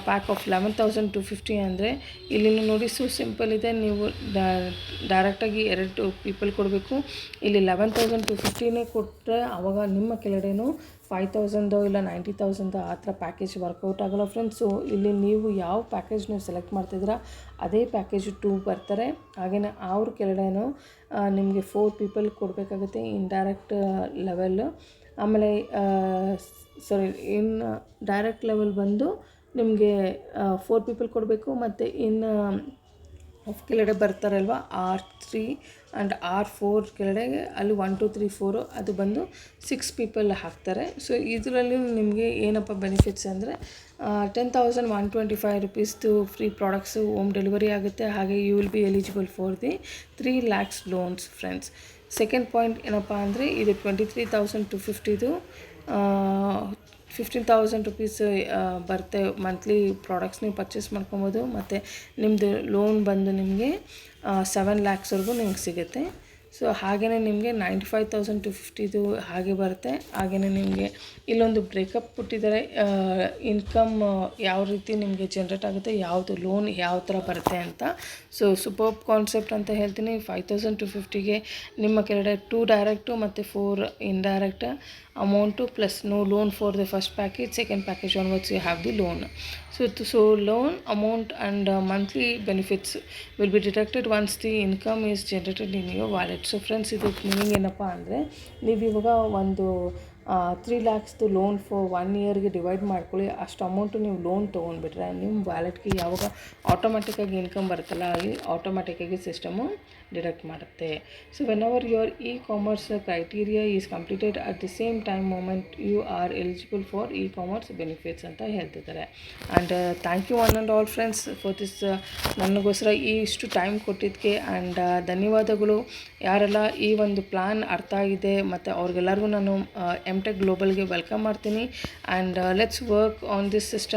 ಪ್ಯಾಕ್ ಆಫ್ 11,250 ಅಂದರೆ ಇಲ್ಲಿ ನೋಡಿ ಸಿಂಪಲ್ ಇದೆ. ನೀವು ಡೈರೆಕ್ಟಾಗಿ 2 ಪೀಪಲ್ ಕೊಡಬೇಕು. ಇಲ್ಲಿ 11,250 ಕೊಟ್ಟರೆ ಆವಾಗ ನಿಮ್ಮ ಕೆಳಗಡೆನೂ 5,000 ಇಲ್ಲ 90,000 ಆ ಥರ ಪ್ಯಾಕೇಜ್ ವರ್ಕೌಟ್ ಆಗೋಲ್ಲ ಫ್ರೆಂಡ್ಸ್. ಸೊ ಇಲ್ಲಿ ನೀವು ಯಾವ ಪ್ಯಾಕೇಜ್ ನೀವು ಸೆಲೆಕ್ಟ್ ಮಾಡ್ತಿದ್ದೀರಾ ಅದೇ ಪ್ಯಾಕೇಜ್ 2 ಬರ್ತಾರೆ. ಹಾಗೆಯೇ ಅವ್ರ ಕೆಳಗಡೆನೂ ನಿಮಗೆ 4 ಪೀಪಲ್ ಕೊಡಬೇಕಾಗುತ್ತೆ ಇನ್ ಡೈರೆಕ್ಟ್ ಲೆವೆಲ್. ಆಮೇಲೆ ಡೈರೆಕ್ಟ್ ಲೆವೆಲ್ ಬಂದು ನಿಮಗೆ 4 ಪೀಪಲ್ ಕೊಡಬೇಕು. ಮತ್ತು ಇನ್ನು ಕೆಳಗಡೆ ಬರ್ತಾರಲ್ವ R3 ಆ್ಯಂಡ್ R4 ಕೆಳಗಡೆ ಅಲ್ಲಿ 1 2 3 4 ಅದು ಬಂದು 6 ಪೀಪಲ್ ಹಾಕ್ತಾರೆ. ಸೊ ಇದರಲ್ಲಿ ನಿಮಗೆ ಏನಪ್ಪ ಬೆನಿಫಿಟ್ಸ್ ಅಂದರೆ ₹10,125 ಫ್ರೀ ಪ್ರಾಡಕ್ಟ್ಸು ಹೋಮ್ ಡೆಲಿವರಿ ಆಗುತ್ತೆ. ಹಾಗೆ you will be eligible for the 3 lakhs loans friends. Second point ಏನಪ್ಪ ಅಂದರೆ ಇದು 23,250 ₹15,000 ಬರುತ್ತೆ. ಮಂತ್ಲಿ ಪ್ರಾಡಕ್ಟ್ಸ್ ನೀವು ಪರ್ಚೇಸ್ ಮಾಡ್ಕೊಬೋದು. ಮತ್ತು ನಿಮ್ಮದು ಲೋನ್ ಬಂದು ನಿಮಗೆ 7 lakhsವರೆಗೂ ನಿಮ್ಗೆ ಸಿಗುತ್ತೆ. ಸೊ ಹಾಗೆಯೇ ನಿಮಗೆ 95,250 ಹಾಗೆ ಬರುತ್ತೆ. ಹಾಗೆಯೇ ನಿಮಗೆ ಇಲ್ಲೊಂದು ಬ್ರೇಕಪ್ ಕೊಟ್ಟಿದ್ದಾರೆ, ಇನ್ಕಮ್ ಯಾವ ರೀತಿ ನಿಮಗೆ ಜನ್ರೇಟ್ ಆಗುತ್ತೆ, ಯಾವುದು ಲೋನ್ ಯಾವ ಥರ ಬರುತ್ತೆ ಅಂತ. ಸೊ ಸೂಪರ್ಬ್ ಕಾನ್ಸೆಪ್ಟ್ ಅಂತ ಹೇಳ್ತೀನಿ. 5,250ಗೆ ನಿಮ್ಮ ಕೆಳಗಡೆ 2 ಡೈರೆಕ್ಟು ಮತ್ತು 4 indirect amount plus no loan for the first package. Second package onwards you have the loan. So loan amount and monthly benefits will be deducted once the income is generated in your wallet. So friends, ಇದು meaning ಏನಪ್ಪ ಅಂದರೆ ನೀವು ಇವಾಗ ಒಂದು 3 lakhs loan for 1 yearಗೆ divide ಮಾಡ್ಕೊಳ್ಳಿ. ಅಷ್ಟು amount ನೀವು loan ತೊಗೊಂಡ್ಬಿಟ್ರೆ ನಿಮ್ಮ ವ್ಯಾಲೆಟ್ಗೆ ಯಾವಾಗ ಆಟೋಮೆಟಿಕ್ಕಾಗಿ ಇನ್ಕಮ್ ಬರುತ್ತಲ್ಲ ಅಲ್ಲಿ ಆಟೋಮೆಟಿಕ್ಕಾಗಿ ಸಿಸ್ಟಮು ಡಿಡಕ್ಟ್ ಮಾಡುತ್ತೆ. So whenever your e-commerce criteria is completed at the same time moment you are eligible for e-commerce benefits ಅಂತ ಹೇಳ್ತಿದ್ದಾರೆ. And thank you one and all friends for this ನನಗೋಸ್ಕರ ಇಷ್ಟು time ಕೊಟ್ಟಿದ್ದಕ್ಕೆ. And ಧನ್ಯವಾದಗಳು. ಯಾರೆಲ್ಲ ಈ ಒಂದು ಪ್ಲ್ಯಾನ್ ಅರ್ಥ ಆಗಿದೆ ಮತ್ತು ಅವ್ರಿಗೆಲ್ಲರಿಗೂ ನಾನು ಎಮ್ ಟೆಕ್ ಗ್ಲೋಬಲ್ಗೆ ವೆಲ್ಕಮ್ ಮಾಡ್ತೀನಿ. And let's work on this system.